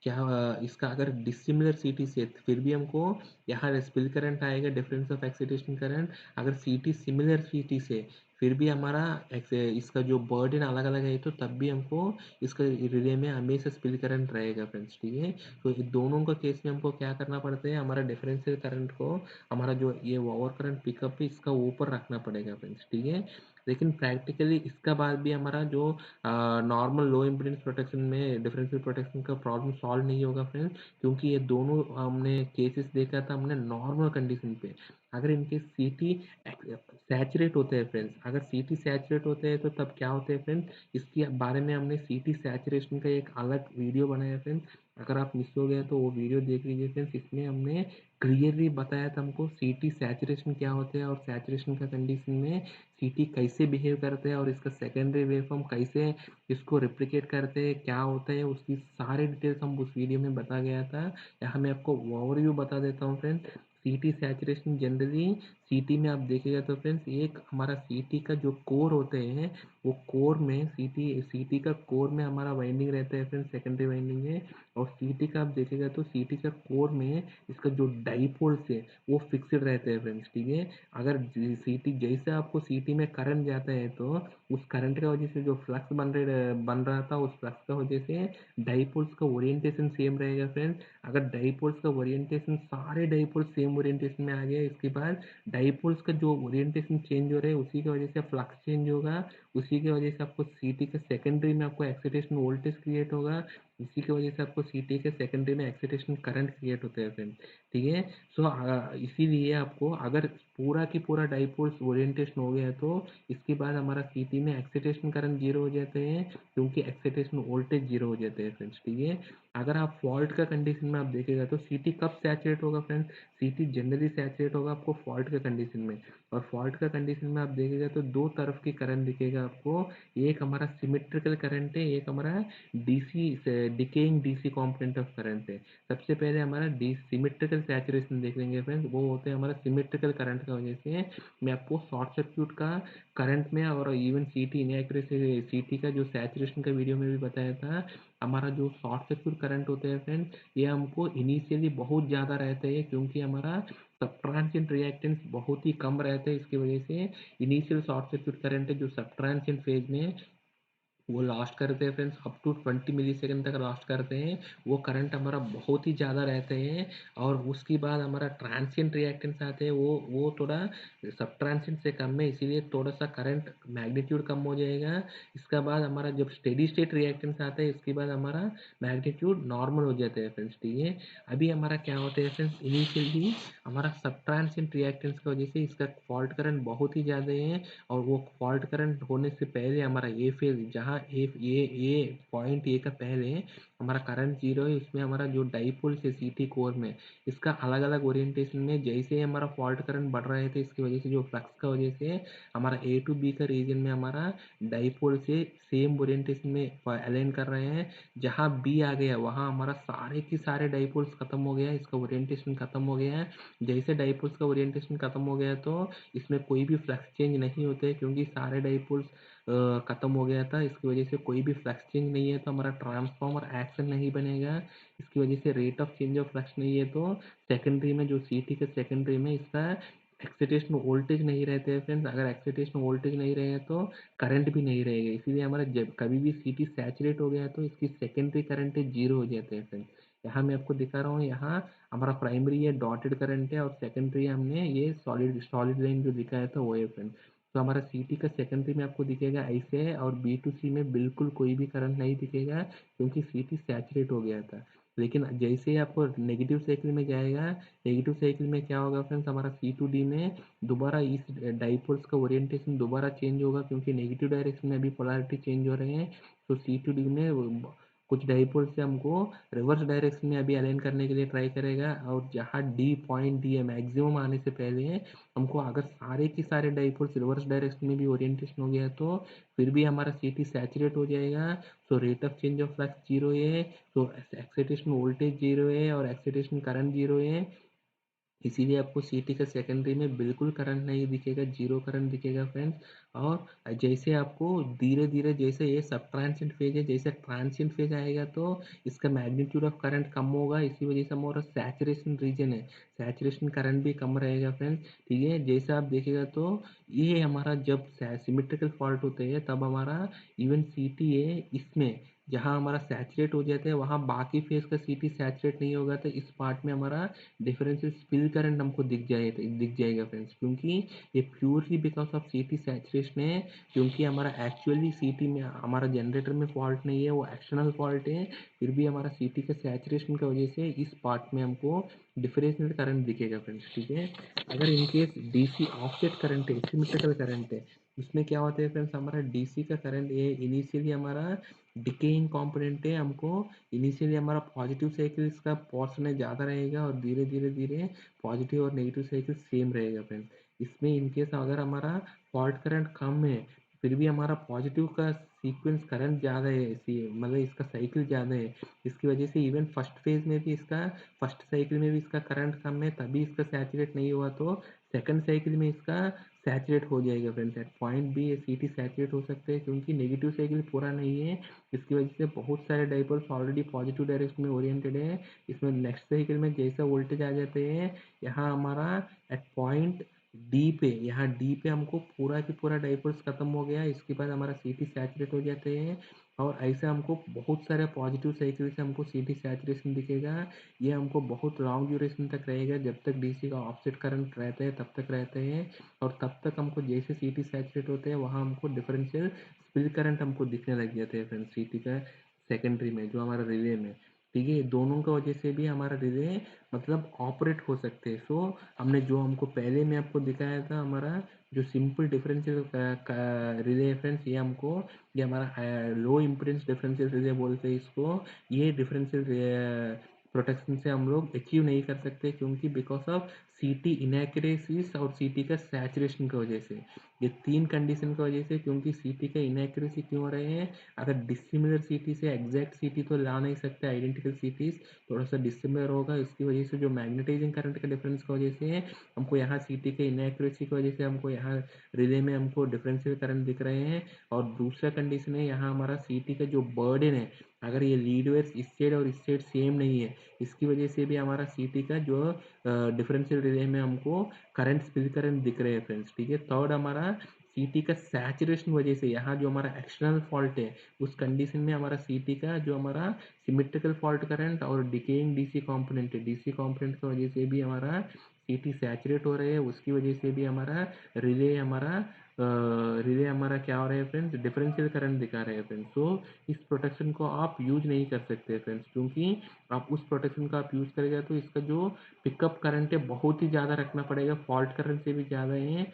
क्या इसका अगर डिसिमिलर सीटी से फिर भी हमको यहाँ रेस्पिल करंट आएगा, डिफरेंस ऑफ एक्साइटेशन करंट। अगर सीटी सिमिलर सीटी से फिर भी हमारा इसका जो बर्डन अलग अलग है तो तब भी हमको इसका रिले में हमेशा स्पिल करंट रहेगा फ्रेंड्स, ठीक है। तो ये दोनों का केस में हमको क्या करना पड़ता है, हमारा डिफरेंशियल करंट को, हमारा जो ये ओवर करंट पिकअप है इसका ऊपर रखना पड़ेगा फ्रेंड्स, ठीक है। लेकिन प्रैक्टिकली इसका बाद भी हमारा जो नॉर्मल लो इम्पीडेंस प्रोटेक्शन में डिफरेंशियल प्रोटेक्शन का प्रॉब्लम सॉल्व नहीं होगा फ्रेंड्स, क्योंकि ये दोनों हमने केसेस देखा था हमने नॉर्मल कंडीशन पे। अगर इनके सीटी सैचुरेट होते हैं फ्रेंड्स, अगर सीटी सैचुरेट होते हैं तो तब क्या होते हैं फ्रेंड्स, इसके बारे में हमने सीटी सैचुरेशन का एक अलग वीडियो बनाया फ्रेंड्स, अगर आप मिस हो गए तो वो वीडियो देख लीजिए फ्रेंड्स। इसमें हमने क्लियरली बताया था हमको सीटी सैचुरेशन क्या होते हैं और सैचुरेशन का कंडीशन में सीटी कैसे बिहेव करते हैं और इसका सेकेंडरी वेवफॉर्म कैसे इसको रिप्लिकेट करते हैं, क्या होता है, उसकी सारे डिटेल्स हम उस वीडियो में बता गया था। यहाँ मैं आपको ओवरव्यू बता देता हूँ फ्रेंड्स। सीटी सैचुरेशन जनरली सीटी में आप देखिएगा तो फ्रेंड्स एक हमारा सीटी का जो कोर होते हैं, वो कोर में सीटी सीटी का कोर में हमारा वाइंडिंग रहता है फ्रेंड्स, सेकेंडरी वाइंडिंग है। और सीटी का आप देखिएगा तो सीटी का कोर में इसका जो डाइपोल्स है वो फिक्स्ड रहते हैं फ्रेंड्स, ठीक है। अगर सीटी जैसे आपको सीटी में करंट जाता है तो उस करंट की वजह से जो फ्लक्स बन रहा था उस फ्लक्स का वजह से डाइपोल्स का ओरिएंटेशन सेम रहेगा फ्रेंड्स। अगर डाइपोल्स का ओरिएंटेशन सारे डाइपोल्स सेम ओरिएंटेशन में आ गया, इसके बाद डाइपोल्स का जो ओरिएंटेशन चेंज हो रहा है उसी की वजह से फ्लक्स चेंज होगा, उसी की वजह से आपको सीटी के सेकेंडरी में आपको एक्साइटेशन वोल्टेज क्रिएट होगा, इसी की वजह से आपको सीटी के सेकेंडरी में एक्साइटेशन करंट क्रिएट होते हैं फ्रेंड, ठीक है। सो इसीलिए आपको अगर पूरा की पूरा डाइपोल्स ओरिएंटेशन हो गया तो इसके बाद हमारा सीटी में एक्साइटेशन करंट जीरो हो जाते हैं, क्योंकि एक्साइटेशन वोल्टेज जीरो हो जाते हैं फ्रेंड्स, ठीक है। अगर आप फॉल्ट का कंडीशन में आप देखेगा तो सीटी कब सैचुरेट होगा फ्रेंड्स, सीटी जनरली सैचुरेट होगा आपको फॉल्ट के कंडीशन में। और फॉल्ट का कंडीशन में आप देखिएगा तो दो तरफ की करंट दिखेगा आपको, एक हमारा सिमेट्रिकल करंट है, एक हमारा DC decaying DC component of current है। सबसे पहले हमारा डी सिमेट्रिकल सैचुरेशन देख लेंगे फ्रेंड्स, वो होते हैं हमारा सिमेट्रिकल करंट की वजह से। मैं आपको शॉर्ट सर्क्यूट का करंट में और इवन सीटी इनएक्यूरेसी सीटी का जो सैचुरेशन का वीडियो में भी बताया था, हमारा जो शॉर्ट सर्क्यूट करंट होते हैं फ्रेंड्स ये हमको इनिशियली बहुत ज़्यादा रहते हैं, क्योंकि हमारा सब ट्रांसिएंट रिएक्टेंस बहुत ही कम रहते हैं, इसकी वजह से इनिशियल शॉर्ट सर्क्यूट करंट है जो सब ट्रांसिएंट फेज में वो लास्ट करते हैं फ्रेंड्स अप टू 20 मिलीसेकंड तक लास्ट करते हैं। वो करंट हमारा बहुत ही ज़्यादा रहते हैं। और उसके बाद हमारा ट्रांसिएंट रिएक्टेंस आते हैं, वो थोड़ा सब ट्रांसिएंट से कम है, इसीलिए थोड़ा सा करंट मैग्नीट्यूड कम हो जाएगा। इसके बाद हमारा जब स्टेडी स्टेट रिएक्टेंस आता है, इसके बाद हमारा मैग्नीट्यूड नॉर्मल हो जाता है फ्रेंड्स, ठीक है। अभी हमारा क्या होता है फ्रेंड्स, इनिशियली हमारा सब ट्रांसिएंट रिएक्टेंस की वजह से इसका फॉल्ट करंट बहुत ही ज़्यादा है। और वो फॉल्ट करंट होने से पहले हमारा ए फेज, जहाँ ए पॉइंट ए का पहले हमारा करंट जीरो है, उसमें हमारा जो डाइपोल से सी टी कोर में इसका अलग अलग ओरिएंटेशन में जैसे ही हमारा फॉल्ट करंट बढ़ रहे थे, इसकी वजह से जो फ्लक्स का वजह से हमारा ए टू बी का रीजन में हमारा डाइपोल से सेम ओरिएंटेशन में अलाइन कर रहे हैं। जहाँ बी आ गया वहाँ हमारा सारे के सारे डाइपोल्स खत्म हो गया, इसका ओरिएंटेशन खत्म हो गया है। जैसे डाइपोल्स का ओरिएंटेशन खत्म हो गया तो इसमें कोई भी फ्लक्स चेंज नहीं होते, क्योंकि सारे डाइपोल्स खत्म हो गया था। इसकी वजह से कोई भी फ्लक्स चेंज नहीं है, तो हमारा ट्रांसफॉर्मर एक्शन नहीं बनेगा। इसकी वजह से rate of change of flux नहीं है, तो सेकेंडरी में जो सी टी के सेकेंडरी में इसका एक्साइटेशन वोल्टेज नहीं रहते हैं फ्रेंड्स। अगर एक्साइटेशन वोल्टेज नहीं रहे तो करंट भी नहीं रहेगा। इसीलिए हमारा जब कभी भी सी टी सैचुरेट हो गया तो इसकी सेकेंडरी करंट जीरो हो जाते हैं फ्रेंड्स। यहाँ मैं आपको दिखा रहा हूँ, यहाँ हमारा प्राइमरी है डॉटेड करंट है, और सेकेंडरी हमने ये सॉलिड सॉलिड लाइन जो दिखाया था वो है फ्रेंड्स। तो हमारा सी टी का सेकेंडरी में आपको दिखेगा ऐसे है, और बी टू सी में बिल्कुल कोई भी करंट नहीं दिखेगा, क्योंकि सी टी सैचुरेट हो गया था। लेकिन जैसे ही आपको नेगेटिव साइकिल में जाएगा, नेगेटिव साइकिल में क्या होगा फ्रेंड्स, हमारा सी टू डी में दोबारा इस डाइपोल्स का ओरिएंटेशन दोबारा चेंज होगा, क्योंकि नेगेटिव डायरेक्शन में अभी पोलैरिटी चेंज हो रहे हैं। तो सी टू डी में कुछ डाइपोल से हमको रिवर्स डायरेक्शन में अभी अलाइन करने के लिए ट्राई करेगा। और जहाँ डी पॉइंट डी है मैक्सिमम आने से पहले हमको अगर सारे के सारे डाइपोल्स रिवर्स डायरेक्शन में भी ओरिएंटेशन हो गया तो फिर भी हमारा सी टी सैचुरेट हो जाएगा। So rate of change of flux zero है, तो एक्साइटेशन वोल्टेज जीरो है, और एक्साइटेशन करंट जीरो है। इसीलिए आपको सी टी का सेकेंडरी में बिल्कुल करंट नहीं दिखेगा, जीरो करंट दिखेगा फ्रेंड्स। और जैसे आपको धीरे धीरे जैसे ये सब ट्रांसिएंट फेज है, जैसे ट्रांसिएंट फेज आएगा तो इसका मैग्नीट्यूड ऑफ करंट कम होगा, इसी वजह से हमारा सैचुरेशन रीजन है, सैचुरेशन करंट भी कम रहेगा फ्रेंड्स, ठीक है। जैसे आप देखिएगा तो ये हमारा जब सिमेट्रिकल फॉल्ट होते हैं तब हमारा इवन सी टी है इसमें जहाँ हमारा सैचुरेट हो जाता है, वहाँ बाकी फेज का सी टी सैचुरेट नहीं होगा, तो इस पार्ट में हमारा डिफरेंशियल स्पिल करंट हमको दिख जाएगा फ्रेंड्स, क्योंकि ये purely because of C T saturation है। क्योंकि हमारा एक्चुअली सी टी में हमारा जनरेटर में फॉल्ट नहीं है, वो एक्सटर्नल फॉल्ट है, फिर भी हमारा सी टी का सैचुरेशन की वजह से इस पार्ट में हमको डिफरेंशियल करंट दिखेगा फ्रेंड्स, ठीक है। अगर in case D C offset current है, सिमेट्रिकल करंट है, उसमें क्या होता है फ्रेंड्स, हमारा डीसी का करंट ये इनिशियली हमारा डिकेइंग कंपोनेंट है, हमको इनिशियली हमारा पॉजिटिव साइकिल्स का पोर्शन ज़्यादा रहेगा, और धीरे धीरे धीरे पॉजिटिव और नेगेटिव साइकिल सेम रहेगा फ्रेंड्स। इसमें इनकेस अगर हमारा फॉल्ट करंट कम है, फिर भी हमारा पॉजिटिव का सीक्वेंस करंट ज़्यादा है, इसी मतलब इसका साइकिल ज़्यादा है। इसकी वजह से इवन फर्स्ट फेज में भी इसका फर्स्ट साइकिल में भी इसका करंट कम है, तभी इसका सैचुरेट नहीं हुआ, तो सेकंड साइकिल में इसका सैचुरेट हो जाएगा फ्रेंड्स। एट पॉइंट बी ये सी टी सैचुरेट हो सकते हैं, क्योंकि नेगेटिव साइकिल पूरा नहीं है। इसकी वजह से बहुत सारे डाइपोल्स ऑलरेडी पॉजिटिव डायरेक्शन में ओरिएंटेड है। इसमें नेक्स्ट साइकिल में जैसा वोल्टेज आ जाते हैं, यहाँ हमारा एट पॉइंट डी पे, यहाँ डी पे हमको पूरा की पूरा डाइपोल्स खत्म हो गया, इसके बाद हमारा सी टी सैचुरेट हो जाते हैं। और ऐसे हमको बहुत सारे पॉजिटिव साइकिल से हमको सी टी सैचुरेशन दिखेगा। ये हमको बहुत लॉन्ग ड्यूरेशन तक रहेगा, जब तक डीसी का ऑफसेट करंट रहता है तब तक रहते हैं। और तब तक हमको जैसे सी टी सैचुरेट होते हैं, वहाँ हमको डिफरेंशियल स्पिल करंट हमको दिखने लग जाते हैं फ्रेंड्स, सी टी का सेकेंडरी में जो हमारा रिले में, ठीक है। दोनों की वजह से भी हमारा रिले मतलब ऑपरेट हो सकते हैं। सो हमने जो हमको पहले में आपको दिखाया था, हमारा जो सिंपल डिफरेंशियल रिले है फ्रेंड्स, ये हमारा लो इम्पीडेंस डिफरेंशियल रिले बोलते हैं इसको। ये डिफरेंशियल प्रोटेक्शन से हम लोग अचीव नहीं कर सकते, क्योंकि because of C T inaccuracies और सी टी का सैचुरेशन की वजह से, ये तीन कंडीशन की वजह से। क्योंकि सी टी का इनएक्यूरेसी क्यों हो रहे हैं, अगर डिसिमिलर सी टी से एग्जैक्ट सी टी तो ला नहीं सकते, आइडेंटिकल सी टीज थोड़ा सा डिसिमिलर होगा, इसकी वजह से जो मैग्नेटाइजिंग करंट के डिफरेंस की वजह से हमको यहाँ सी टी के इनएक्यूरेसी की वजह से हमको यहाँ रिले में हमको डिफरेंशियल करंट दिख रहे हैं। और दूसरा कंडीशन है, यहाँ हमारा सी टी का जो बर्डन है, अगर ये लीड वेव्स इस साइड और इस साइड सेम नहीं है, इसकी वजह से भी हमारा सी टी का जो डिफरेंशियल रिले में हमको करंट स्पिल करंट दिख रहे हैं फ्रेंड्स, ठीक है। थर्ड हमारा सीटी का सैचुरेशन वजह से यहाँ जो हमारा एक्सटर्नल फॉल्ट है उस कंडीशन में हमारा सीटी का जो हमारा सिमेट्रिकल फॉल्ट करंट और डिकेइंग डीसी कंपोनेंट है, डीसी कंपोनेंट की वजह से भी हमारा सीटी सैचुरेट हो रहे हैं, उसकी वजह से भी हमारा रिले हमारा रिले हमारा क्या हो रहा है फ्रेंड्स, डिफरेंशियल करंट दिखा रहे हैं फ्रेंड्स। तो इस प्रोटेक्शन को आप यूज नहीं कर सकते फ्रेंड्स, क्योंकि आप उस प्रोटेक्शन का आप यूज़ करेगा तो इसका जो पिकअप करंट है बहुत ही ज़्यादा रखना पड़ेगा, फॉल्ट करंट से भी ज़्यादा है।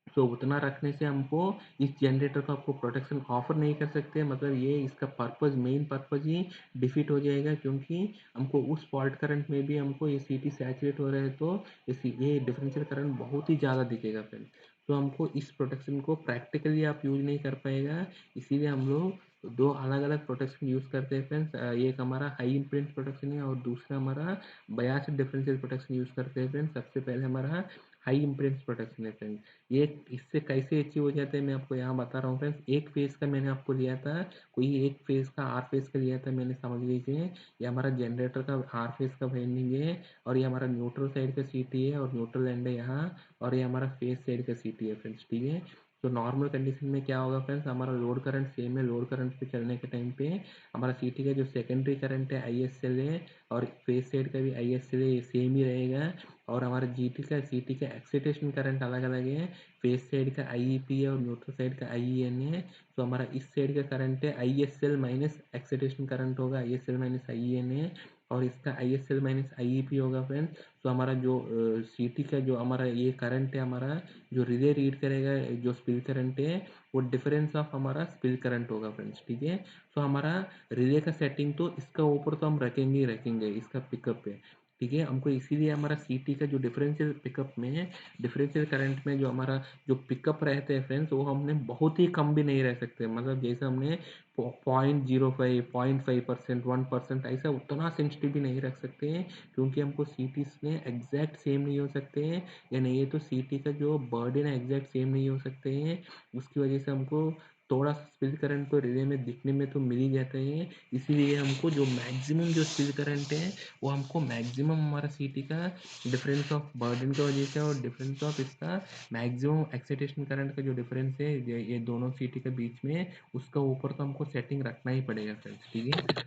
तो उतना रखने से हमको इस जनरेटर का आपको प्रोटेक्शन ऑफर नहीं कर सकते, मतलब ये इसका पर्पज़ मेन पर्पज़ ही डिफीट हो जाएगा, क्योंकि हमको उस फॉल्ट करंट में भी हमको ये सीटी सैचुरेट हो रहा है तो ये डिफरेंशियल करंट बहुत ही ज़्यादा दिखेगा फ्रेंड। तो हमको इस प्रोटेक्शन को प्रैक्टिकली आप यूज नहीं कर पाएगा, इसीलिए हम लोग दो अलग अलग प्रोटेक्शन यूज़ करते हैं फ्रेंड्स। एक हमारा हाई इम्पीडेंस प्रोटेक्शन है और दूसरा हमारा बायस डिफरेंशियल प्रोटेक्शन यूज़ करते हैं फ्रेंड्स। सबसे पहले हमारा हाई इम्पीडेंस प्रोटेक्शन है फ्रेंड्स। ये इससे कैसे अचीव हो जाते हैं मैं आपको यहाँ बता रहा हूँ फ्रेंड्स। एक फेज़ का मैंने आपको लिया था, कोई एक फेज़ का आर फेज़ का लिया था मैंने, समझ लीजिए ये हमारा जनरेटर का आर फेज़ का वाइंडिंग है और ये हमारा न्यूट्रल साइड का सीटी है और न्यूट्रल एंड है यहाँ, और ये हमारा फेज साइड का सीटी है फ्रेंड्स, ठीक है। तो नॉर्मल कंडीशन में क्या होगा फ्रेंड्स, हमारा लोड करंट सेम है, लोड करंट पे चलने के टाइम पे हमारा सीटी का जो सेकेंडरी करंट है ISL है और फेज साइड का भी ISL है, ये सेम ही रहेगा। और हमारा जीटी का सीटी का एक्साइटेशन करंट अलग अलग है, फेज साइड का IEP है और न्यूट्रल साइड का IEN है। तो हमारा इस साइड का करंट है ISL माइनस एक्साइटेशन करंट होगा, ISL माइनस IEN है, और इसका ISL माइनस IEP होगा फ्रेंड्स। तो हमारा जो सीटी का जो हमारा ये करंट है, हमारा जो रिले रीड करेगा जो स्पिल करंट है, वो डिफरेंस ऑफ हमारा स्पिल करंट होगा फ्रेंड्स, ठीक है। तो हमारा रिले का सेटिंग तो इसका ऊपर तो हम रखेंगे ही रखेंगे, इसका पिकअप पे, ठीक है। हमको इसीलिए हमारा सीटी का जो डिफरेंशियल पिकअप में, डिफरेंशियल करंट में जो हमारा जो पिकअप रहते हैं फ्रेंड्स, वो हमने बहुत ही कम भी नहीं रह सकते, मतलब जैसे हमने 0.05 0.5% 1% ऐसा उतना सेंसिटिव भी नहीं रख सकते हैं, क्योंकि हमको सीटीज में एग्जैक्ट सेम नहीं हो सकते हैं, या नहीं है तो सीटी का जो बर्डन है एग्जैक्ट सेम नहीं हो सकते हैं। उसकी वजह से हमको थोड़ा स्पिल करंट तो रिले में दिखने में तो मिल ही जाते हैं, इसीलिए हमको जो मैक्सिमम जो स्पिल करंट है वो हमको मैक्सिमम हमारा सीटी का डिफरेंस ऑफ बर्डन की वजह से और डिफरेंस ऑफ इसका मैक्सिमम एक्साइटेशन करंट का जो डिफरेंस है ये दोनों सीटी के बीच में, उसका ऊपर तो हमको सेटिंग रखना ही पड़ेगा फ्रेंड्स, ठीक है।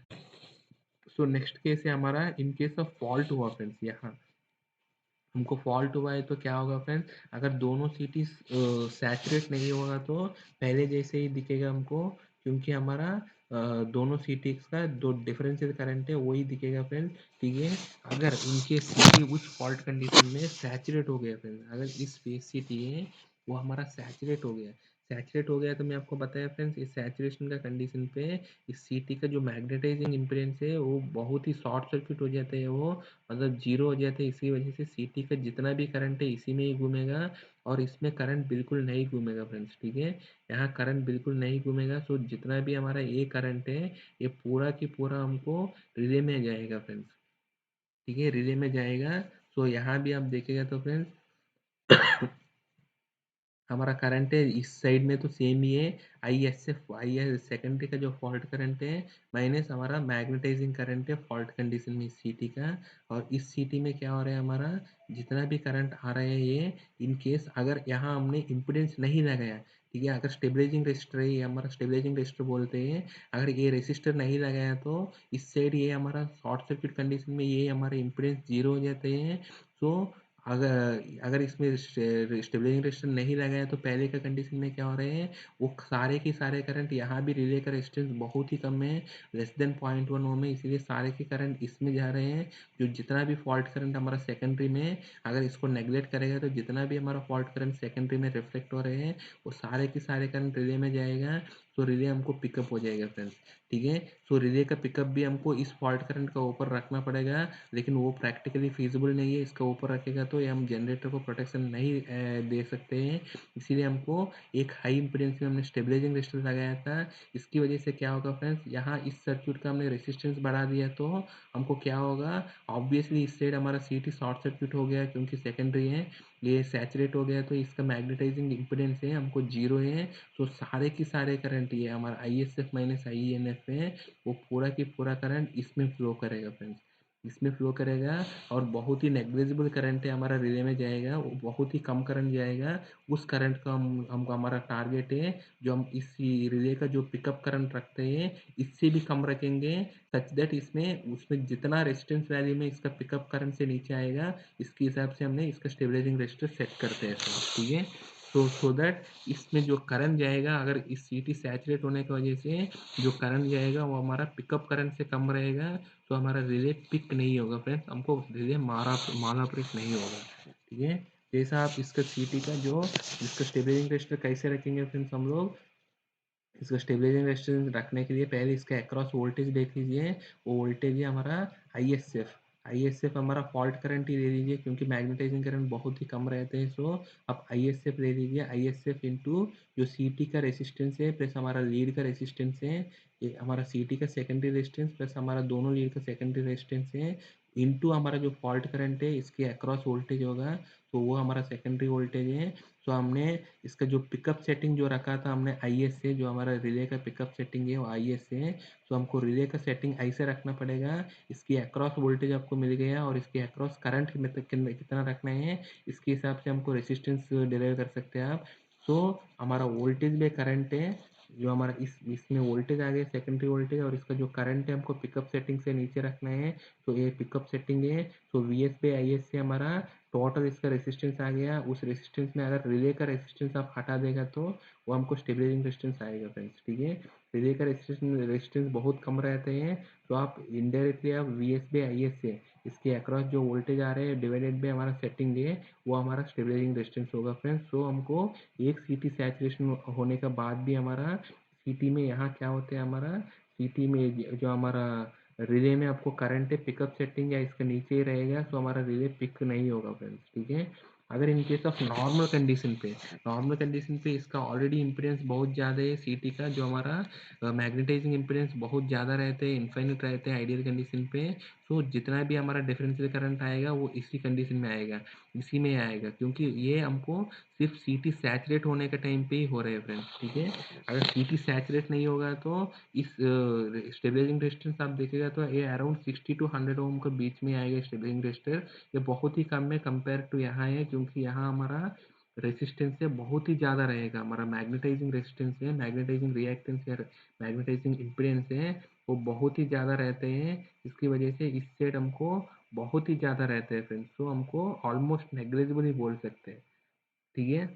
सो नेक्स्ट केस है हमारा इन केस ऑफ फॉल्ट हुआ फ्रेंड्स, यहाँ हमको फॉल्ट हुआ है तो क्या होगा फ्रेंड्स, अगर दोनों सीटी सैचुरेट नहीं होगा तो पहले जैसे ही दिखेगा हमको, क्योंकि हमारा दोनों सीटीज का दो डिफरेंशियल करंट है वही दिखेगा फ्रेंड्स, ठीक है। अगर इनके सीटी उस फॉल्ट कंडीशन में सैचुरेट हो गया फ्रेंड्स, अगर इस फेज सीटी है वो हमारा सैचुरेट हो गया, सैचुरेट हो गया तो मैं आपको बताया फ्रेंड्स, इस सैचुरेशन का कंडीशन पे इस सीटी का जो मैग्नेटाइजिंग इम्पीडेंस है वो बहुत ही शॉर्ट सर्किट हो जाते हैं, वो मतलब जीरो हो जाते हैं। इसी वजह से सीटी का जितना भी करंट है इसी में ही घूमेगा और इसमें करंट बिल्कुल नहीं घूमेगा फ्रेंड्स, ठीक है। यहाँ करंट बिल्कुल नहीं घूमेगा, सो जितना भी हमारा ये करंट है ये पूरा की पूरा हमको रिले में जाएगा फ्रेंड्स, ठीक है, रिले में जाएगा। सो यहाँ भी आप देखेगा तो फ्रेंड्स हमारा करंट है इस साइड में तो सेम ही है, ISF सेकेंडरी का जो फॉल्ट करंट है माइनस हमारा मैग्नेटाइजिंग करंट है फॉल्ट कंडीशन में इस सीटी का। और इस सीटी में क्या हो रहा है, हमारा जितना भी करंट आ रहा है ये इन केस अगर यहाँ हमने इम्पिडेंस नहीं लगाया, ठीक है, अगर स्टेबलाइजिंग रेजिस्टर है, ये हमारा स्टेबलाइजिंग रेजिस्टर बोलते हैं, अगर ये रेजिस्टर नहीं लगाया तो इस साइड ये हमारा शॉर्ट सर्किट कंडीशन में ये हमारे इम्पिडेंस जीरो हो जाते हैं। सो अगर अगर इसमें स्टेबलाइजिंग रेजिस्टेंस नहीं लगाया तो पहले का कंडीशन में क्या हो रहे हैं, वो सारे के सारे करंट यहाँ भी रिले का रेजिस्टेंस बहुत ही कम है, लेस देन 0.1 ओम है, इसीलिए सारे के करंट इसमें जा रहे हैं। जो जितना भी फॉल्ट करंट हमारा सेकेंडरी में अगर इसको नेगलेक्ट करेगा तो जितना भी हमारा फॉल्ट करंट सेकेंडरी में रिफ्लेक्ट हो रहे हैं वो सारे के सारे करंट रिले में जाएगा, तो रिले हमको पिकअप हो जाएगा फ्रेंड्स, ठीक है। सो रिले का पिकअप भी हमको इस फॉल्ट करंट का ऊपर रखना पड़ेगा, लेकिन वो प्रैक्टिकली फीजिबल नहीं है, इसका ऊपर रखेगा तो ये हम जनरेटर को प्रोटेक्शन नहीं दे सकते हैं। इसीलिए हमको एक हाई इम्पीडेंस में हमने स्टेबलाइजिंग रेजिस्टेंस लगाया था। इसकी वजह से क्या होगा फ्रेंड्स, यहाँ इस सर्किट का हमने रेजिस्टेंस बढ़ा दिया तो हमको क्या होगा, ऑब्वियसली इस साइड हमारा सीटी शॉर्ट सर्किट हो गया क्योंकि सेकेंडरी है, ये सैचुरेट हो गया तो इसका मैग्नेटाइजिंग इम्पीडेंस है हमको जीरो है। तो सारे की सारे करंट ये हमारा ISF माइनस IENF है, वो पूरा की पूरा करंट इसमें फ्लो करेगा फ्रेंड्स, इसमें फ्लो करेगा और बहुत ही नेग्लिजिबल करंट है हमारा रिले में जाएगा, वो बहुत ही कम करंट जाएगा। उस करंट का हमको हमारा टारगेट है जो हम इस रिले का जो पिकअप करंट रखते हैं इससे भी कम रखेंगे, सच दैट इसमें उसमें जितना रेजिस्टेंस वैल्यू में इसका पिकअप करंट से नीचे आएगा इसके हिसाब से हमने इसका स्टेबलाइजिंग रेजिस्टर सेट करते हैं फ्रेंड्स, ठीक है। सो दैट इसमें जो करंट जाएगा अगर इस सीटी सैचुरेट होने की वजह से जो करंट जाएगा वो हमारा पिकअप करंट से कम रहेगा, तो हमारा रिले पिक नहीं होगा फ्रेंड्स, हमको रिले माला पिक नहीं होगा, ठीक है। जैसा आप इसका सीटी का जो इसका स्टेबलाइजिंग रेजिस्टर कैसे रखेंगे फ्रेंड्स, हम लोग इसका स्टेबलाइजिंग रेजिस्टेंस रखने के लिए पहले इसका अक्रॉस वोल्टेज देख लीजिए। वो वोल्टेज है हमारा ISF। ISF हमारा फॉल्ट करंट ही ले लीजिए क्योंकि मैग्नेटाइजिंग करंट बहुत ही कम रहते हैं, सो आप ISF ले लीजिए। ISF इंटू जो CT का रेसिस्टेंस है प्लस हमारा लीड का रेसिस्टेंस है, ये हमारा CT का सेकेंडरी रेजिस्टेंस प्लस हमारा दोनों लीड का सेकेंडरी रेजिस्टेंस है, इंटू हमारा जो फॉल्ट करंट है इसके अक्रॉस वोल्टेज होगा, तो वो हमारा सेकेंडरी वोल्टेज है। तो हमने इसका जो पिकअप सेटिंग जो रखा था हमने IS से, जो हमारा रिले का पिकअप सेटिंग है वो IS से है, तो हमको रिले का सेटिंग ऐसे रखना पड़ेगा। इसकी अक्रॉस वोल्टेज आपको मिल गया और इसके अक्रॉस करंट कितना रखना है इसके हिसाब से हमको रेसिस्टेंस डिराइव कर सकते हैं आप। तो हमारा वोल्टेज में करंट है जो हमारा इसमें वोल्टेज आ गया सेकेंडरी वोल्टेज, और इसका जो करंट है हमको पिकअप सेटिंग से नीचे रखना है, तो ये पिकअप सेटिंग है। तो VS/IS से हमारा टोटल इसका रेसिस्टेंस आ गया, उस रेसिस्टेंस में अगर रिले का रेसिस्टेंस आप हटा देगा तो वो हमको स्टेबलाइजिंग रेसिस्टेंस आएगा फ्रेंड्स, ठीक है। रिले का रेसिस्टेंस बहुत कम रहते हैं, तो आप इनडायरेक्टली आप VS/IS से इसके अक्रॉस जो वोल्टेज आ रहे हैं डिवाइडेड बाय हमारा सेटिंग है वो हमारा स्टेबलाइजिंग रेसिस्टेंस होगा फ्रेंड्स। तो हमको एक CT सैचुरेशन होने का बाद भी हमारा CT में यहाँ क्या होता है हमारा CT में जो हमारा रिले में आपको करंट है पिकअप सेटिंग या इसके नीचे ही रहेगा, तो हमारा रिले पिक नहीं होगा फ्रेंड्स, ठीक है। अगर in case of normal condition पे इसका ऑलरेडी इम्पीडेंस बहुत ज़्यादा है CT का, जो हमारा मैग्नेटाइजिंग इम्पीडेंस बहुत ज़्यादा रहते हैं, इनफाइनिट रहते हैं आइडियल कंडीशन पे, तो जितना भी हमारा डिफरेंशियल करंट आएगा वो इसी कंडीशन में आएगा, इसी में आएगा, क्योंकि ये हमको सिर्फ CT सैचुरेट होने के टाइम पे ही हो रहे हैं फ्रेंड्स, ठीक है। अगर CT सैचुरेट नहीं होगा तो इस स्टेबलाइजिंग रेजिस्टेंस आप देखिएगा तो ये अराउंड 60 to 100 ओम के बीच में आएगा स्टेबलाइजिंग रेजिस्टर। ये बहुत ही कम है कंपेयर टू यहाँ है, क्योंकि यहाँ हमारा रेजिस्टेंस है बहुत ही ज़्यादा रहेगा, हमारा मैग्नेटाइजिंग रेजिस्टेंस है, मैग्नेटाइजिंग रिएक्टेंस है, मैग्नेटाइजिंग इम्पीडेंस है, वो बहुत ही ज़्यादा रहते हैं। इसकी वजह से इस साइड हमको बहुत ही ज़्यादा रहते हैं फ्रेंड्स, तो हमको ऑलमोस्ट नेग्लिजिबल ही बोल सकते हैं, ठीक है।